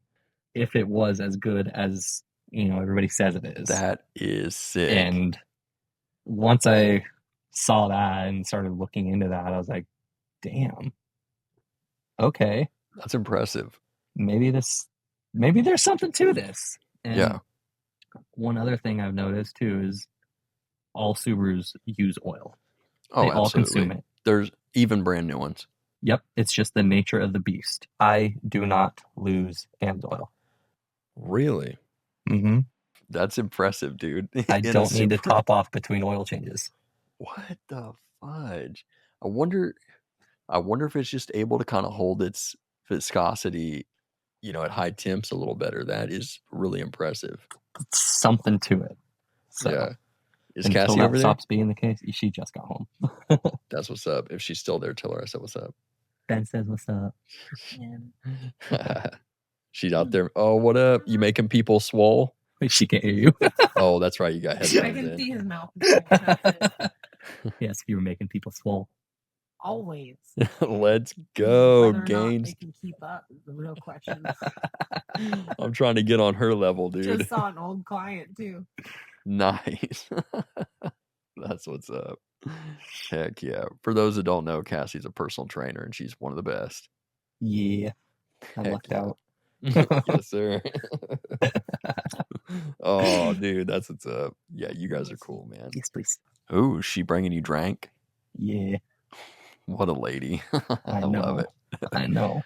if it was as good as everybody says it is. That is sick. And once I saw that and started looking into that, I was like, damn, okay, that's impressive. Maybe there's something to this. And one other thing I've noticed too is all Subarus use oil. Oh, they all consume it. There's even brand new ones. Yep, it's just the nature of the beast. I do not lose AMSOIL. Really? Mm-hmm. That's impressive, dude. I don't need to top off between oil changes. What the fudge? I wonder if it's just able to kind of hold its viscosity, at high temps a little better. That is really impressive. It's something to it. So, yeah. Is until Cassie that over there? stops being the case, she just got home. That's what's up. If she's still there, tell her I said what's up. Ben says what's up. She's out there. Oh, what up? You making people swole? She can't hear you. Oh, that's right. You got headphones I can see his mouth. Yes, you were making people swole. Always. Let's go, Whether or Gaines. not they can keep up is the real question. I'm trying to get on her level, dude. Just saw an old client too. Nice. That's what's up. Heck yeah. For those that don't know, Cassie's a personal trainer and she's one of the best. Yeah. I lucked out. Yes, sir. Oh, dude, that's what's up. Yeah, you guys are cool, man. Yes, please. Oh, is she bringing you drank? Yeah. What a lady. I know. Love it. I know.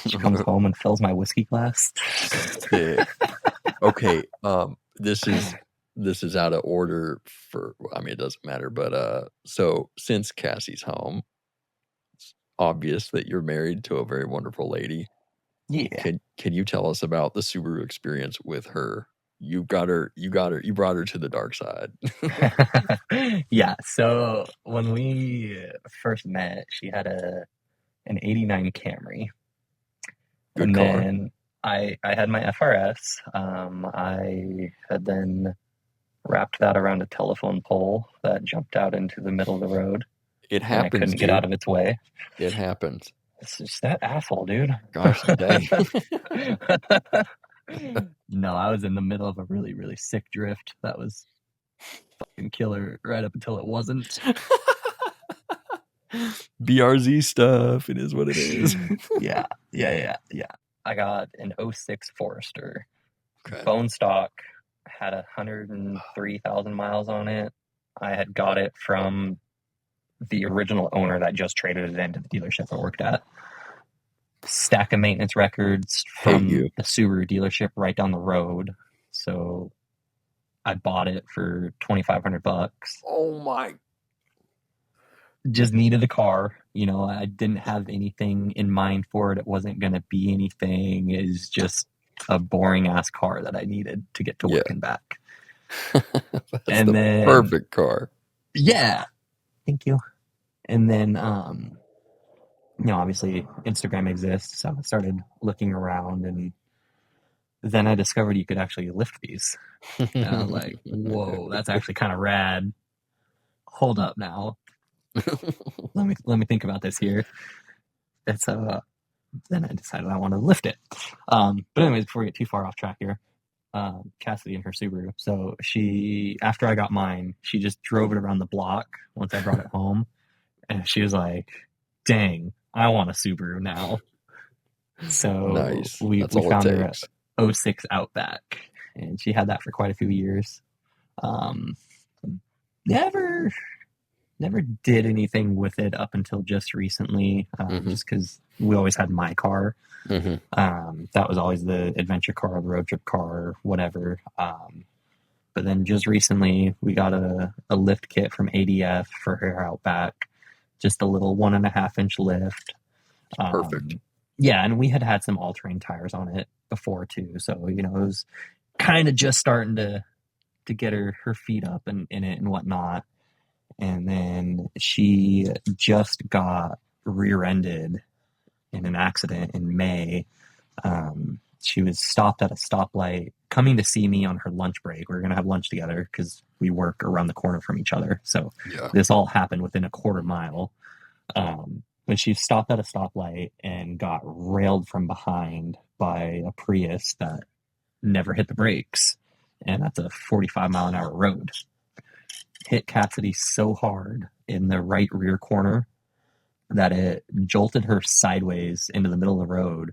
She comes home and fills my whiskey glass. Sick. Okay. This is out of order it doesn't matter, but so since Cassie's home, it's obvious that you're married to a very wonderful lady. Yeah. Can you tell us about the Subaru experience with her? You brought her to the dark side. Yeah. So when we first met, she had an 89 Camry. Good and car. Then I had my FRS. I had then wrapped that around a telephone pole that jumped out into the middle of the road. It happens. I couldn't get out of its way. It happens. It's just that asshole, dude. Gosh dang. No, I was in the middle of a really, really sick drift. That was fucking killer right up until it wasn't. BRZ stuff. It is what it is. Yeah. I got an 06 Forester. Okay. Bone stock, had 103,000 miles on it. I had got it from the original owner that just traded it into the dealership I worked at. stack of maintenance records Hate from you. the Subaru dealership right down the road. So I bought it for $2,500. Oh my. Just needed a car. You know, I didn't have anything in mind for it. It wasn't going to be anything. It's just a boring ass car that I needed to get to work and back. That's And the then, perfect car. yeah, thank you. And then, you know, obviously Instagram exists, so I started looking around, and then I discovered you could actually lift these. And I was like, whoa, that's actually kind of rad. Hold up now. Let me think about this here. It's then I decided I wanted to lift it. But anyways, before we get too far off track here, Cassidy and her Subaru. So she, after I got mine, she just drove it around the block once I brought it home, and she was like, "Dang, I want a Subaru now." So Nice. we That's all it found her takes. a 06 Outback, and she had that for quite a few years. Um, never did anything with it up until just recently, just because we always had my car. That was always the adventure car, the road trip car, whatever. But then just recently, we got a lift kit from ADF for her Outback, just a little 1.5-inch lift. Perfect. Yeah, and we had some all-terrain tires on it before too, so you know it was kind of just starting to get her feet up in it and whatnot. And then she just got rear-ended in an accident in May. She was stopped at a stoplight coming to see me on her lunch break. We were going to have lunch together because we work around the corner from each other. So this all happened within a quarter mile. When she stopped at a stoplight and got railed from behind by a Prius that never hit the brakes. And that's a 45-mile-an-hour road. Hit Cassidy so hard in the right rear corner that it jolted her sideways into the middle of the road,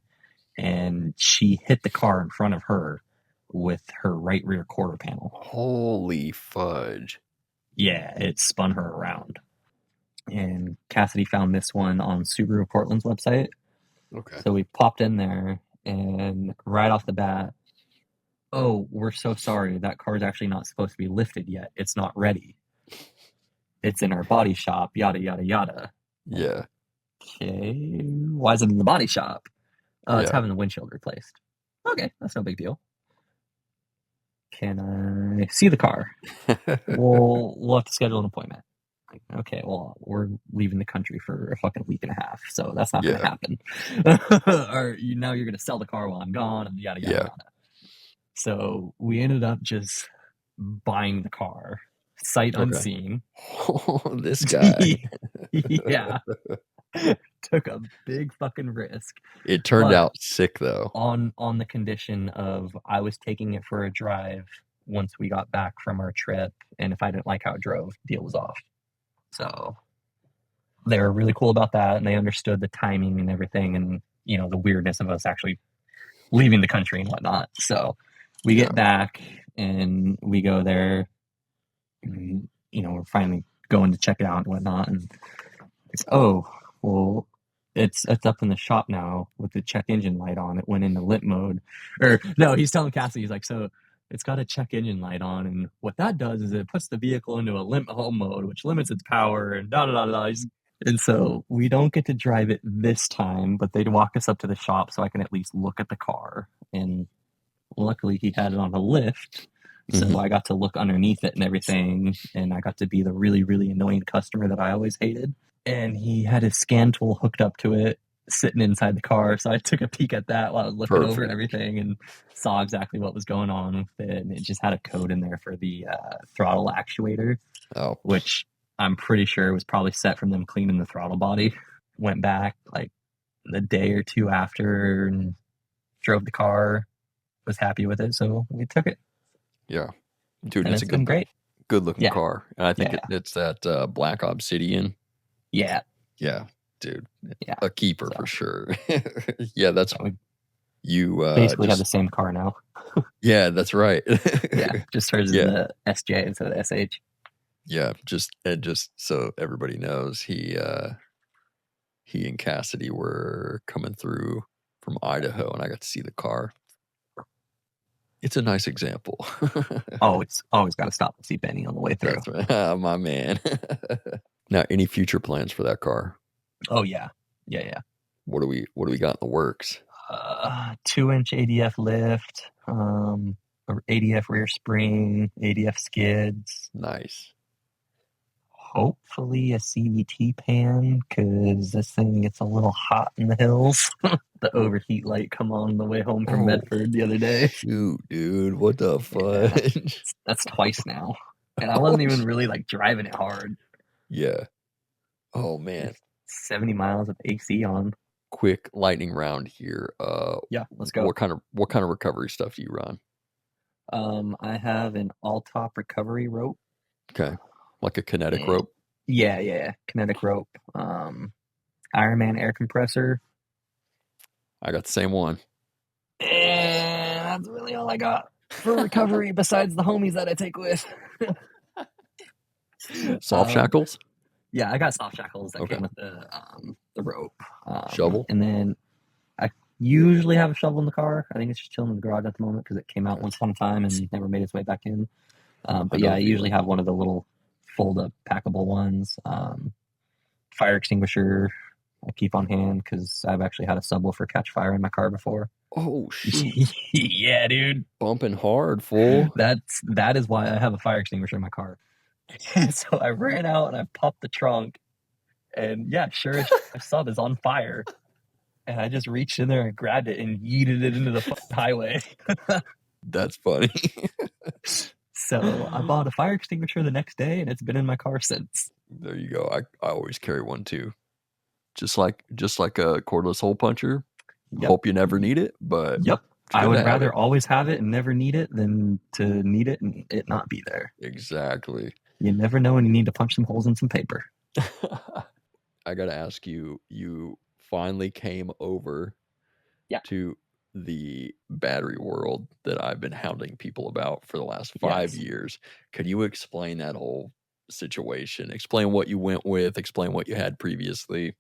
and she hit the car in front of her with her right rear quarter panel. Holy fudge. Yeah, it spun her around. And Cassidy found this one on Subaru Portland's website. Okay. So we popped in there, and right off the bat, "Oh, we're so sorry. That car's actually not supposed to be lifted yet. It's not ready. It's in our body shop, yada, yada, yada." Yeah. Okay. Why is it in the body shop? It's Yeah. having the windshield replaced. Okay, that's no big deal. Can I see the car? We'll have to schedule an appointment. Like, okay, well, we're leaving the country for a fucking week and a half, so that's not going to happen. Or now you're going to sell the car while I'm gone, and yada, yada, yada. So we ended up just buying the car, sight unseen. Oh, this guy. Yeah. Took a big fucking risk. It turned out sick though. On the condition of I was taking it for a drive once we got back from our trip, and if I didn't like how it drove, deal was off. So they were really cool about that, and they understood the timing and everything, and you know the weirdness of us actually leaving the country and whatnot. So we get back and we go there, and you know we're finally going to check it out and whatnot, and it's, oh well, it's up in the shop now with the check engine light on. It went into limp mode. Or no, he's telling Cassie, he's like, so it's got a check engine light on, and what that does is it puts the vehicle into a limp home mode, which limits its power, and da da da da. And so we don't get to drive it this time, but they'd walk us up to the shop so I can at least look at the car. And luckily he had it on a lift, so I got to look underneath it and everything, and I got to be the really, really annoying customer that I always hated. And he had his scan tool hooked up to it, sitting inside the car. So I took a peek at that while I was looking over and everything, and saw exactly what was going on with it. And it just had a code in there for the throttle actuator, which I'm pretty sure was probably set from them cleaning the throttle body. Went back like the day or two after and drove the car, was happy with it. So we took it. Yeah. Dude, and it's a great. Good looking car. And I think it's that Black Obsidian. Yeah. Yeah, dude. Yeah. A keeper for sure. Yeah, that's you basically have the same car now. Yeah, that's right. Yeah, just hers is the SJ instead of the SH. Yeah, just so everybody knows, he he and Cassidy were coming through from Idaho, and I got to see the car. It's a nice example. Oh, it's always got to stop and see Benny on the way through. That's right. My man. Now, any future plans for that car? Oh yeah. What do we got in the works? 2-inch ADF lift, ADF rear spring, ADF skids. Nice. Hopefully a CVT pan, because this thing gets a little hot in the hills. The overheat light come on the way home from Medford the other day. Shoot, dude, what the fudge? That's twice now, and I wasn't even really like driving it hard. Yeah. Oh man. 70 miles of AC on. Quick lightning round here. Yeah, let's go. What kind of recovery stuff do you run? I have an all-top recovery rope. Okay. Like a kinetic rope? Yeah. Kinetic rope. Ironman air compressor. I got the same one. And that's really all I got for recovery besides the homies that I take with. Soft shackles? Yeah, I got soft shackles that came with the rope. Shovel? And then I usually have a shovel in the car. I think it's just chilling in the garage at the moment because it came out once upon a time and never made its way back in. But yeah, I usually have one of the little fold-up packable ones. Fire extinguisher I keep on hand because I've actually had a subwoofer catch fire in my car before. Oh shoot! Yeah, dude, bumping hard, fool. That is why I have a fire extinguisher in my car. So I ran out and I popped the trunk, and yeah, sure as my sub is on fire, and I just reached in there and grabbed it and yeeted it into the highway. That's funny. So I bought a fire extinguisher the next day, and it's been in my car since. There you go. I always carry one too. Just like a cordless hole puncher. Yep. Hope you never need it, but yep. I would rather always have it and never need it than to need it and it not be there. Exactly. You never know when you need to punch some holes in some paper. I got to ask you, you finally came over to the battery world that I've been hounding people about for the last 5 years. Could you explain that whole situation? Explain what you went with, explain what you had previously,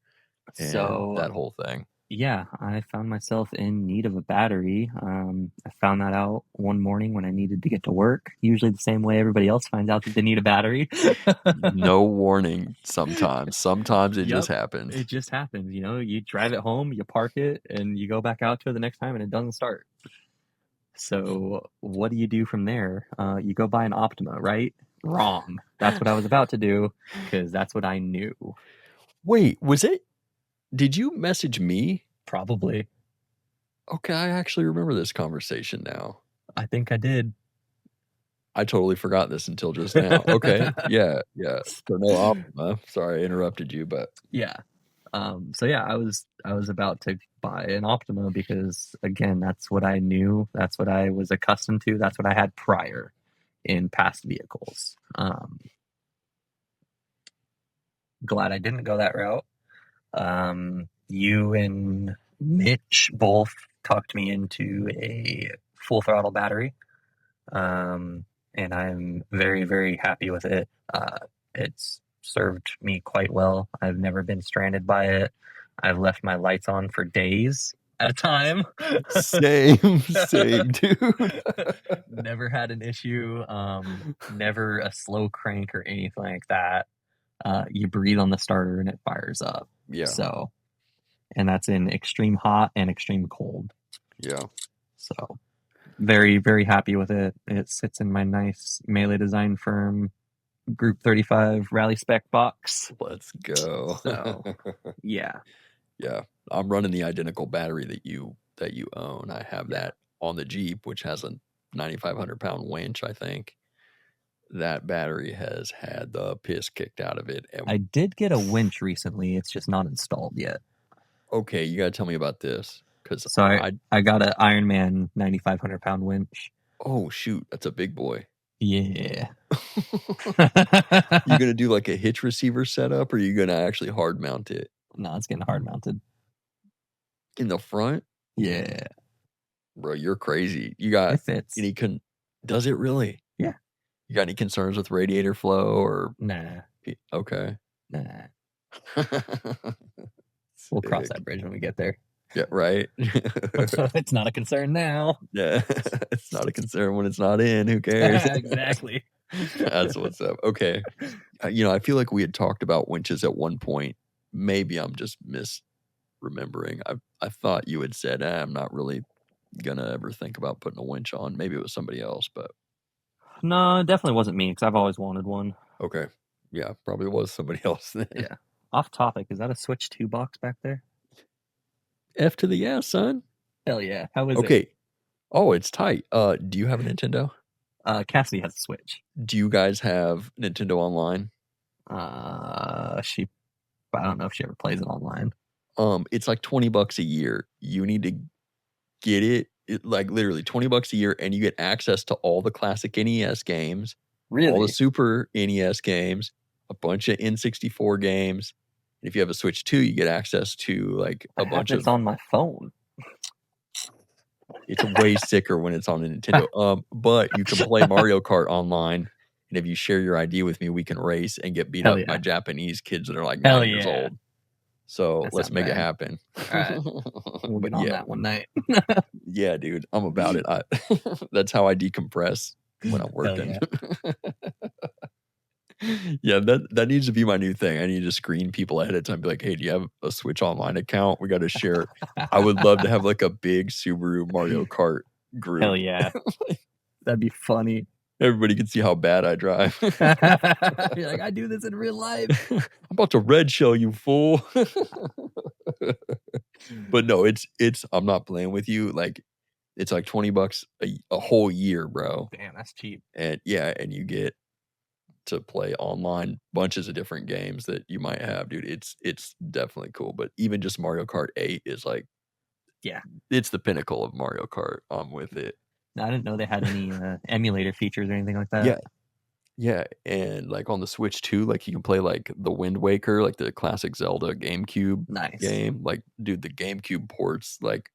and that whole thing. Yeah, I found myself in need of a battery. I found that out one morning when I needed to get to work, usually the same way everybody else finds out that they need a battery. No warning sometimes. Sometimes it just happens. It just happens. You know, you drive it home, you park it, and you go back out to it the next time and it doesn't start. So what do you do from there? You go buy an Optima, right? Wrong. That's what I was about to do because that's what I knew. Wait, was it? Did you message me? Probably. Okay, I actually remember this conversation now. I think I did. I totally forgot this until just now. Okay, yeah. So no Optima. Sorry, I interrupted you, but yeah. So yeah, I was about to buy an Optima because again, that's what I knew. That's what I was accustomed to. That's what I had prior in past vehicles. Glad I didn't go that route. You and Mitch both talked me into a full throttle battery. And I'm very, very happy with it. It's served me quite well. I've never been stranded by it. I've left my lights on for days at a time. Same, dude. Never had an issue. Never a slow crank or anything like that. You breathe on the starter and it fires up. Yeah. So, and that's in extreme hot and extreme cold. Yeah. So, very, very happy with it. It sits in my nice Melee Design Firm Group 35 Rally Spec box. Let's go. So, yeah. Yeah. I'm running the identical battery that you own. I have that on the Jeep, which has a 9,500 pound winch, I think. That battery has had the piss kicked out of it. I did get a winch recently. It's just not installed yet. Okay, you got to tell me about this. So I got an Ironman 9,500 pound winch. Oh, shoot. That's a big boy. Yeah. You going to do like a hitch receiver setup, or are you going to actually hard mount it? No, it's getting hard mounted. In the front? Yeah. Bro, you're crazy. You got it fits. Does it really? Yeah. You got any concerns with radiator flow or? Nah. Okay. Nah. We'll cross that bridge when we get there. Yeah, right. It's not a concern now. Yeah, it's not a concern when it's not in. Who cares? Exactly. That's what's up. Okay. I feel like we had talked about winches at one point. Maybe I'm just misremembering. I thought you had said, I'm not really gonna ever think about putting a winch on. Maybe it was somebody else, but No, it definitely wasn't me because I've always wanted one. okay. Yeah, probably was somebody else then. Yeah. Off topic, is that a Switch 2 box back there? F to the yeah, son. Hell yeah. How is it? Okay. Oh, it's tight. Do you have a Nintendo? Cassidy has a Switch. Do you guys have Nintendo Online? I don't know if she ever plays it online. It's like $20 a year. You need to get it. Like literally $20 a year, and you get access to all the classic NES games, all the Super NES games, a bunch of N64 games. And if you have a Switch 2, you get access to like a bunch of. It's on my phone. It's way sicker when it's on a Nintendo. But you can play Mario Kart online, and if you share your ID with me, we can race and get beat up by Japanese kids that are like 9 years old. So let's make it happen. All right. We'll get on that one night. Yeah, dude, I'm about it. That's how I decompress when I'm working. Yeah, that needs to be my new thing. I need to screen people ahead of time. Be like, hey, do you have a Switch Online account? We got to share. I would love to have like a big Subaru Mario Kart group. Hell yeah. That'd be funny. Everybody can see how bad I drive. You're like, I do this in real life. I'm about to red shell you, fool. But no, it's I'm not playing with you. Like, it's like $20 a whole year, bro. Damn, that's cheap. And yeah, and you get to play online bunches of different games that you might have, dude. It's definitely cool. But even just Mario Kart 8 is like, yeah, it's the pinnacle of Mario Kart. I'm with it. I didn't know they had any emulator features or anything like that. Yeah, and like on the Switch too, like you can play like the Wind Waker, like the classic Zelda GameCube game. Like, dude, the GameCube ports, like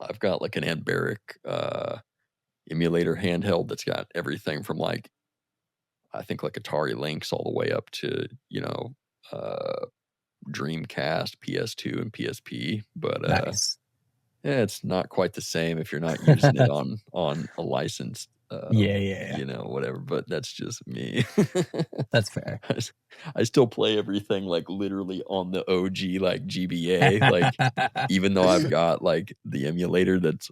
I've got like an Anbaric emulator handheld that's got everything from like, I think like Atari Lynx all the way up to, Dreamcast, PS2, and PSP. But yeah, it's not quite the same if you're not using it on a licensed whatever. But that's just me. That's fair. I still play everything like literally on the OG like GBA. Like, even though I've got like the emulator that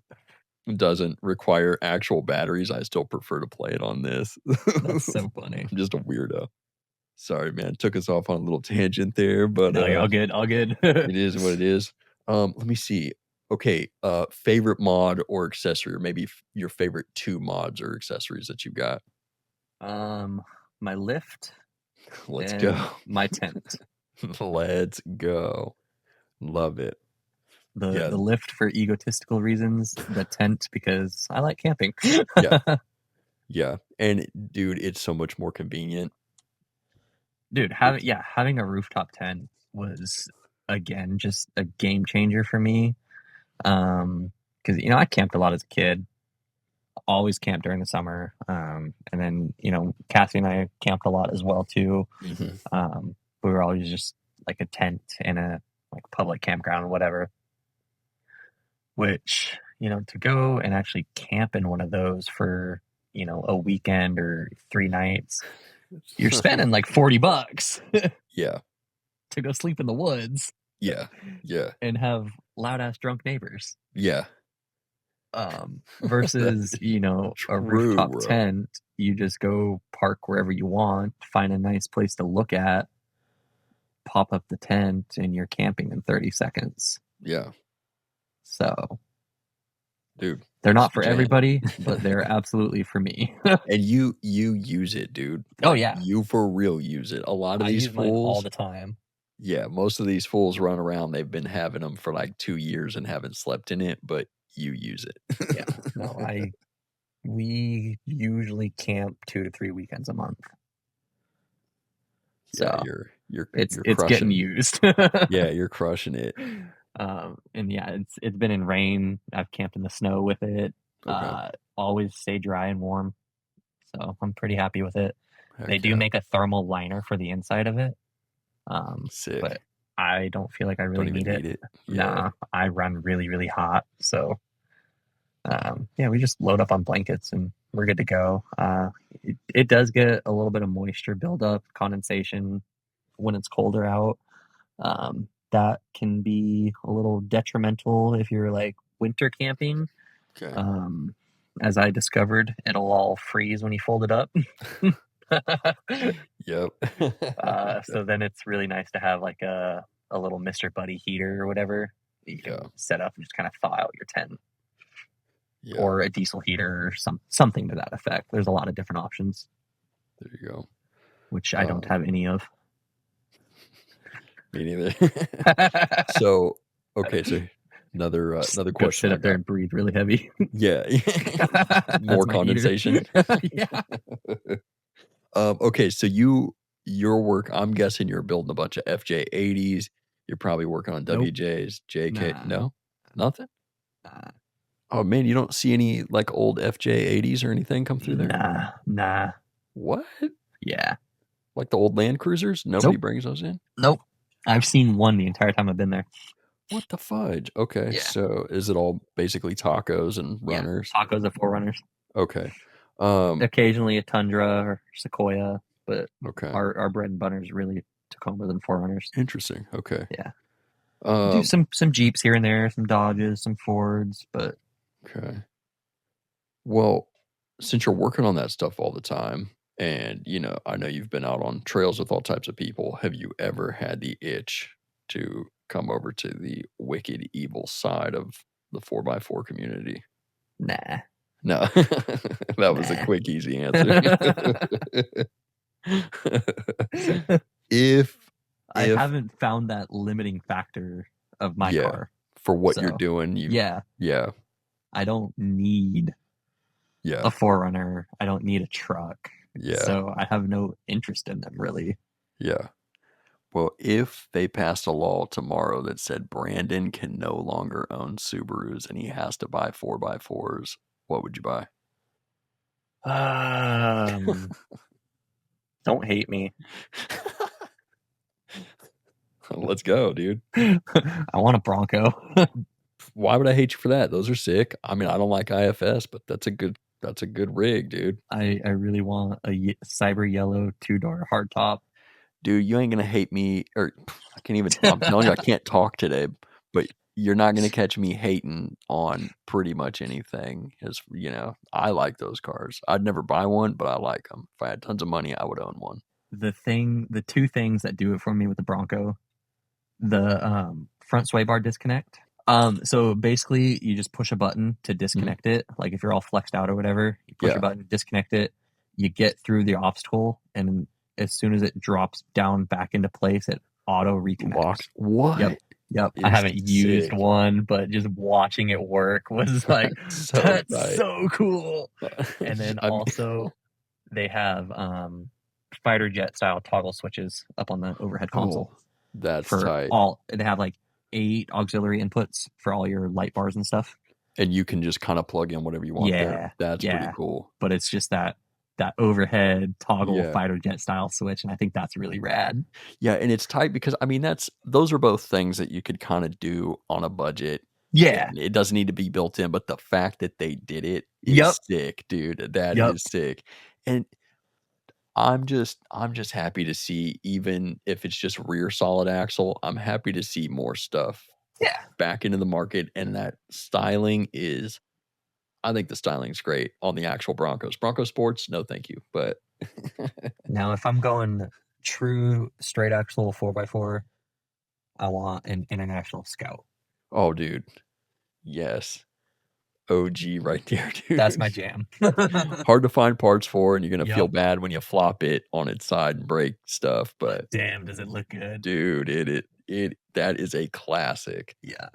doesn't require actual batteries, I still prefer to play it on this. That's so funny. I'm just a weirdo. Sorry, man. Took us off on a little tangent there, but no, all good. It is what it is. Let me see. Okay, favorite mod or accessory, or maybe your favorite 2 mods or accessories that you've got. My lift. Let's go. My tent. Let's go. Love it. The lift for egotistical reasons. The tent because I like camping. Yeah. And dude, it's so much more convenient. Dude, having a rooftop tent was again just a game changer for me. Because I camped a lot as a kid. Always camped during the summer. And then Cassie and I camped a lot as well too. Mm-hmm. We were always just like a tent in a like public campground or whatever. Which to go and actually camp in one of those for a weekend or 3 nights, you're spending like $40. Yeah. To go sleep in the woods. Yeah. And have loud ass drunk neighbors. Yeah. Versus, a rooftop tent, you just go park wherever you want, find a nice place to look at, pop up the tent, and you're camping in 30 seconds. Yeah. So, dude, they're not for everybody, but they're absolutely for me. And you use it, dude. Oh yeah. You for real use it. A lot of these fools all the time. Yeah, most of these fools run around. They've been having them for like 2 years and haven't slept in it, but you use it. Yeah. No, we usually camp 2 to 3 weekends a month. So you're getting used. Yeah, you're crushing it. And yeah, it's been in rain. I've camped in the snow with it. Okay. Always stay dry and warm. So I'm pretty happy with it. They do make a thermal liner for the inside of it. Sick. But I don't feel like I really Don't even need need it. it. Yeah. Nah, I run really, really hot. So, yeah, we just load up on blankets and we're good to go. It does get a little bit of moisture buildup, condensation when it's colder out. That can be a little detrimental if you're like winter camping. Okay. As I discovered, it'll all freeze when you fold it up. Yep. So then it's really nice to have like a little Mr. Buddy heater or whatever that you can Yeah. set up and just kind of thaw out your tent, Yeah. or a diesel heater or something to that effect. There's a lot of different options, There you go. which I don't have any of. Me neither. So, okay, so another Go question sit I up there got. and breathe really heavy. Yeah. That's More my condensation. heater. Yeah. Okay, so your work, I'm guessing you're building a bunch of FJ80s. You're probably working on Nope. WJs, JK. Nah. No? Nothing? Nah. Oh man, you don't see any like old FJ80s or anything come through there? Nah. What? Yeah. Like the old Land Cruisers? Nobody Nope. brings those in? Nope. I've seen one the entire time I've been there. What the fudge? Okay, Yeah. so is it all basically tacos and runners? Yeah. Tacos of Forerunners. Okay. Occasionally a Tundra or Sequoia, but Okay. our bread and butter is really Tacomas and Forerunners. Interesting. Okay. Yeah. Do some Jeeps here and there, some Dodges, some Fords, but okay. Well, since you're working on that stuff all the time, and you know, I know you've been out on trails with all types of people, have you ever had the itch to come over to the wicked evil side of the 4x4 community? nah. No. That was a Nah. quick, easy answer. If I haven't found that limiting factor of my Yeah. car. for what you're So, doing, Yeah. I don't need yeah, a Forerunner. I don't need a truck. yeah, So I have no interest in them really. yeah. Well, if they passed a law tomorrow that said Brandon can no longer own Subarus and he has to buy 4x4s, what would you buy? Don't hate me. Let's go, dude. I want a Bronco. Why would I hate you for that? Those are sick. I mean, I don't like IFS, but that's a good rig, dude. I really want a cyber yellow 2-door hardtop. Dude, you ain't gonna hate me, or I can't even. I'm telling you, I can't talk today. But you're not gonna catch me hating on pretty much anything. As you know, I like those cars. I'd never buy one, but I like them. If I had tons of money, I would own one. The two things that do it for me with the Bronco, the front sway bar disconnect. So basically you just push a button to disconnect it. Like if you're all flexed out or whatever, you push Yeah. a button, disconnect it, you get through the obstacle, and as soon as it drops down back into place, it auto reconnects. Locked. What? Yep. I It's haven't used sick. one, but just watching it work was like, So that's tight. so cool. And then I mean- also they have fighter jet style toggle switches up on the overhead console. Oh, that's for tight. all. They have like 8 auxiliary inputs for all your light bars and stuff. And you can just kind of plug in whatever you want there. That's pretty cool. But it's just that overhead toggle Yeah. fighter jet style switch, and I think that's really rad. Yeah, and it's tight because I mean those are both things that you could kind of do on a budget. Yeah. It doesn't need to be built in, but the fact that they did it is Yep. sick, dude. That is sick. And I'm just happy to see, even if it's just rear solid axle, I'm happy to see more stuff back into the market. And that styling is, I think the styling's great on the actual Broncos. Bronco Sports, no thank you. But Now, if I'm going true straight axle 4x4, I want an International Scout. oh, dude. Yes. OG right there, dude. That's my jam. Hard to find parts for, and you're gonna feel Yep. bad when you flop it on its side and break stuff. But Damn, does it look good? dude, it that is a classic. Yeah,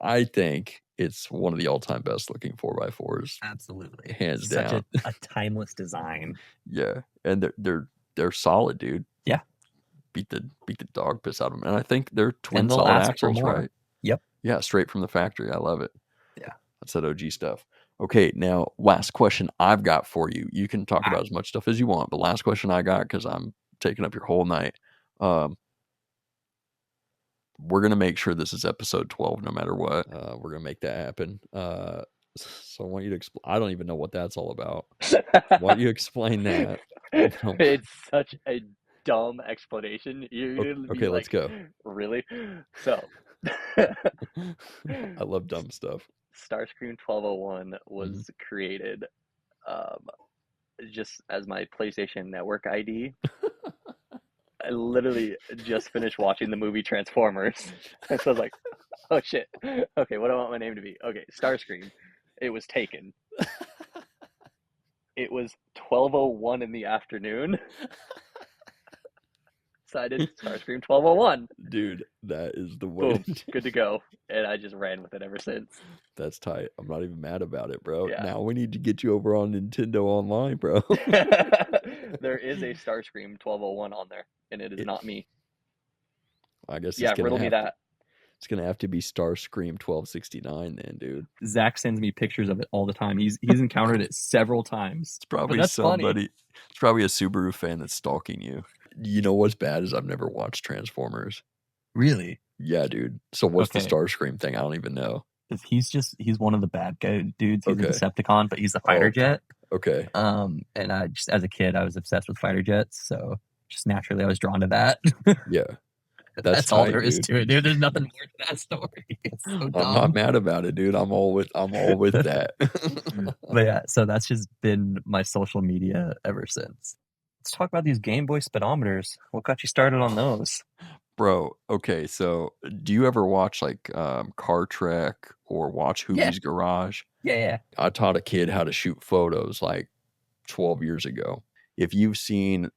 I think it's one of the all-time best looking 4x4s. absolutely. Hands Such down. a timeless design. Yeah, and they're solid, dude. Yeah. Beat the dog piss out of them, and I think they're twin they'll solid last for axles, more. right? Yep. Yeah, straight from the factory. I love it. Yeah. That's that OG stuff. Okay, now last question I've got for you. You can talk about as much stuff as you want, but last question I got, because I'm taking up your whole night. we're going to make sure this is episode 12 no matter what. We're going to make that happen. So I want you to explain. I don't even know what that's all about. Why don't you explain that? It's such a dumb explanation. You're gonna be Okay, let's like, go. really? So, I love dumb stuff. Starscream 1201 Mm-hmm. was created just as my PlayStation Network ID. I literally just finished watching the movie Transformers. And so I was like, oh shit. Okay, what do I want my name to be? Okay, Starscream. It was taken. It was 12:01 in the afternoon. So I did Starscream 12:01. Dude, that is the way. Boom, good to go. And I just ran with it ever since. That's tight. I'm not even mad about it, bro. Yeah. Now we need to get you over on Nintendo Online, bro. There is a Starscream 12:01 on there, and it is not me. I guess Yeah, riddle me that. It's gonna have to be Starscream 1269 then, dude. Zach sends me pictures of it all the time. He's encountered it several times. It's probably that's somebody. funny. It's probably a Subaru fan that's stalking you. You know what's bad is I've never watched Transformers. Really? Yeah, dude. So what's the Okay. Starscream thing? I don't even know. He's one of the bad guy dudes. He's Okay. a Decepticon, but he's a fighter jet. Okay. And I just, as a kid, I was obsessed with fighter jets, so just naturally I was drawn to that. Yeah. That's all tight, there is dude. to it, dude. There's nothing more to that story. It's so dumb. I'm not mad about it, dude. I'm all with that. But yeah, so that's just been my social media ever since. Let's talk about these Game Boy speedometers. What got you started on those? Bro, okay, so do you ever watch like Car Trek or watch Hoobie's Garage? Yeah. I taught a kid how to shoot photos like 12 years ago. If you've seen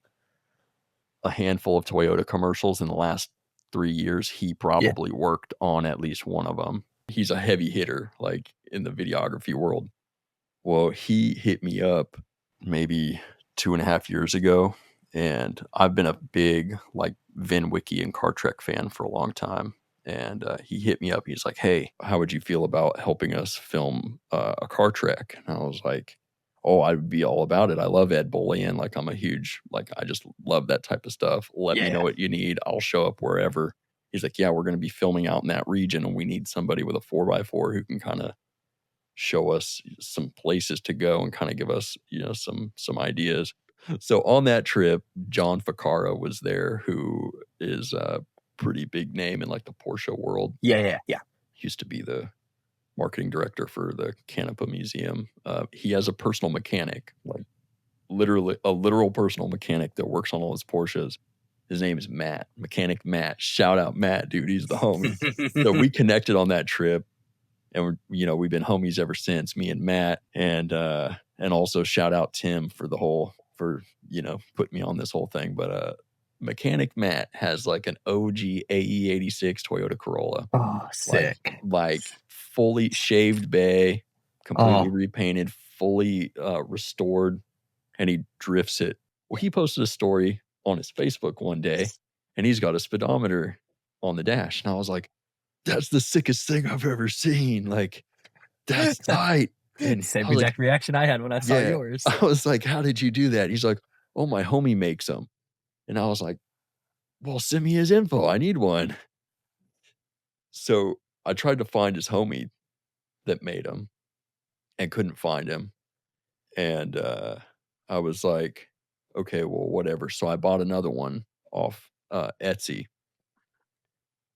a handful of Toyota commercials in the last 3 years, he probably worked on at least one of them. He's a heavy hitter, like in the videography world. Well, he hit me up maybe 2.5 years ago, and I've been a big like Vin Wiki and Car Trek fan for a long time. And he hit me up. He's like, "Hey, how would you feel about helping us film a Car Trek?" And I was like, "Oh, I'd be all about it. I love Ed Bullion. Like, I'm a huge, like, I just love that type of stuff. Let me know what you need. I'll show up wherever." He's like, "Yeah, we're going to be filming out in that region, and we need somebody with a 4x4 who can kind of show us some places to go and kind of give us, some ideas." So on that trip, John Ficarra was there, who is a pretty big name in like the Porsche world. Yeah. Used to be the marketing director for the Canepa Museum. He has a personal mechanic, like literally a literal personal mechanic that works on all his Porsches. His name is Matt, Mechanic Matt. Shout out Matt, dude. He's the homie. So we connected on that trip, and we've been homies ever since, me and Matt, and also shout out Tim for putting me on this whole thing. But Mechanic Matt has like an OG AE86 Toyota Corolla. Oh, sick. Like fully shaved bay, completely repainted, fully restored, and he drifts it. Well, he posted a story on his Facebook one day, and he's got a speedometer on the dash. And I was like, "That's the sickest thing I've ever seen. Like, that's tight." And same exact reaction I had when I saw yours. I was like, "How did you do that?" He's like, "Oh, my homie makes them." And I was like, "Well, send me his info. I need one." So I tried to find his homie that made them and couldn't find him. And I was like, "Okay, well, whatever." So I bought another one off Etsy,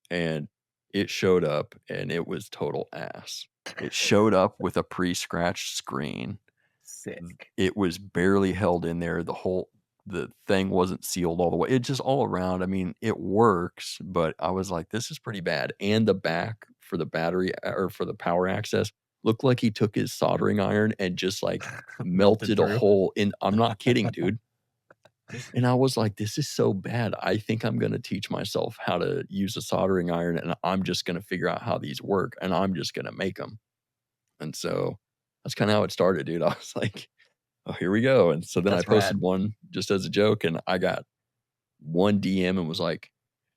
and it showed up, and it was total ass. It showed up with a pre-scratched screen. Sick. It was barely held in there. The thing wasn't sealed all the way. It just all around. I mean, it works, but I was like, this is pretty bad. And the back for the battery or for the power access looked like he took his soldering iron and just like melted a hole in. I'm not kidding, dude. And I was like, this is so bad. I think I'm going to teach myself how to use a soldering iron, and I'm just going to figure out how these work, and I'm just going to make them. And so that's kind of how it started, dude. I was like, oh, here we go. And so then I posted one just as a joke, and I got one DM and was like,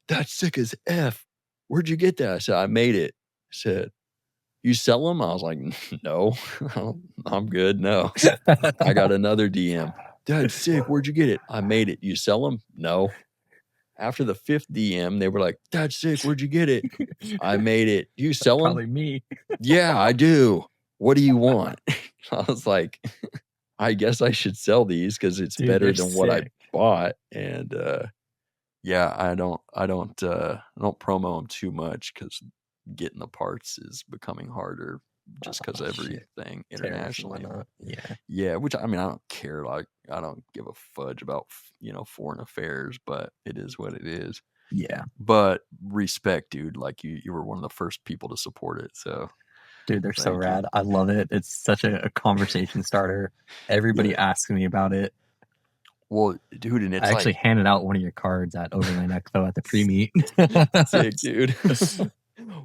"That's sick as F. Where'd you get that?" I said, "I made it." I said, "You sell them?" I was like, "No, I'm good. No." I got another DM. "That's sick. Where'd you get it?" "I made it." "You sell them?" "No." after the 5th DM, they were like, "That's sick. Where'd you get it?" I made it. "Do you sell them?" Probably me. "Yeah, I do. What do you want?" I was like, "I guess I should sell these because it's Dude, better they're than what I sick. bought." And yeah, I don't promo them too much because getting the parts is becoming harder just because Oh, shit. everything Tariffs and internationally. whatnot. Yeah. Yeah, which I mean, I don't care. Like, I don't give a fudge about foreign affairs, but it is what it is. Yeah. But respect, dude. Like you were one of the first people to support it. So Dude, they're so thank you. rad. I love it. It's such a conversation starter. Everybody Yeah. asks me about it. Well, dude, and it's I actually like handed out one of your cards at Overland Expo at the pre-meet. sick, dude.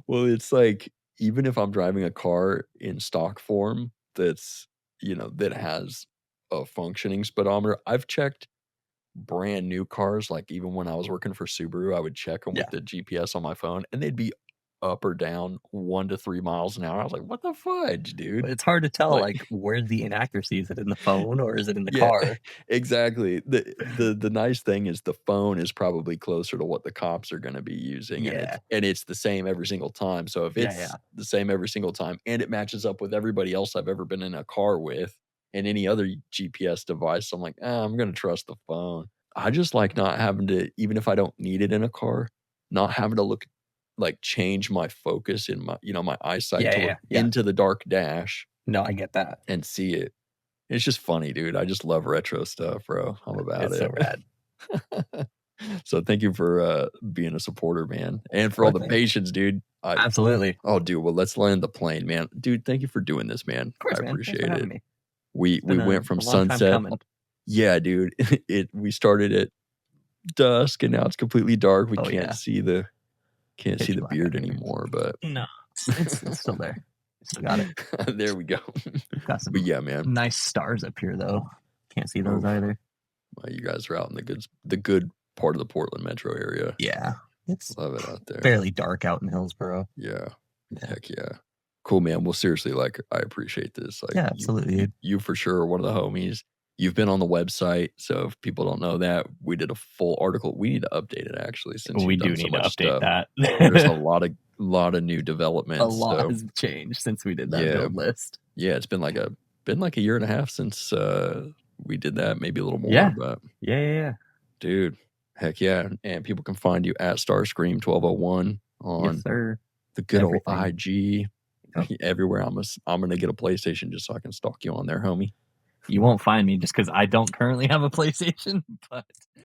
Well, it's like even if I'm driving a car in stock form that's that has a functioning speedometer, I've checked brand new cars. Like even when I was working for Subaru, I would check them with Yeah. the GPS on my phone, and they'd be up or down 1 to 3 miles an hour. I was like, "What the fudge, dude?" It's hard to tell, Like, like, where's the inaccuracy? Is it in the phone or is it in the yeah, car? exactly. The nice thing is the phone is probably closer to what the cops are going to be using, and Yeah. it's the same every single time. So if Yeah, it's yeah. the same every single time, and it matches up with everybody else I've ever been in a car with, and any other GPS device, I'm like, I'm going to trust the phone. I just like not having to, even if I don't need it in a car, not having to change my focus in my eyesight Yeah, to yeah, look yeah. into the dark dash No, I get that. and see it. It's just funny, dude. I just love retro stuff, bro. I'm about It's so it. rad. So thank you for being a supporter, man, and Of for all course, the man. patience, dude. Absolutely. Oh, dude. Well, let's land the plane, man. Dude, thank you for doing this, man. Of course, I man. Thanks for appreciate having it. me. We Been went from a long time sunset. coming. Yeah, dude. We started at dusk, and now it's completely dark. We Oh, can't yeah. see the Pitch black beard out here. anymore, but No, it's still there. Still got it. there we go. Got some But yeah, man. nice stars up here, though. Can't see those Oof. either. Well, you guys are out in the good part of the Portland metro area. Yeah. It's Love it out there. fairly dark out in Hillsboro. Yeah. Heck yeah. Cool, man. Well, seriously, like, I appreciate this. Like, Yeah, absolutely. You for sure are one of the homies. You've been on the website, so if people don't know that, we did a full article. We need to update it actually, since We you've do done so need to much update stuff. that. There's a lot of new developments. A lot so has changed since we did that Yeah. build list. yeah, it's been like a year and a half since we did that, maybe a little more. Yeah. But Yeah. dude, heck yeah. And people can find you at Starscream 1201 on Yes, sir. the good Everything. old IG. Yep. Everywhere. I'm gonna get a PlayStation just so I can stalk you on there, homie. You won't find me just because I don't currently have a PlayStation, but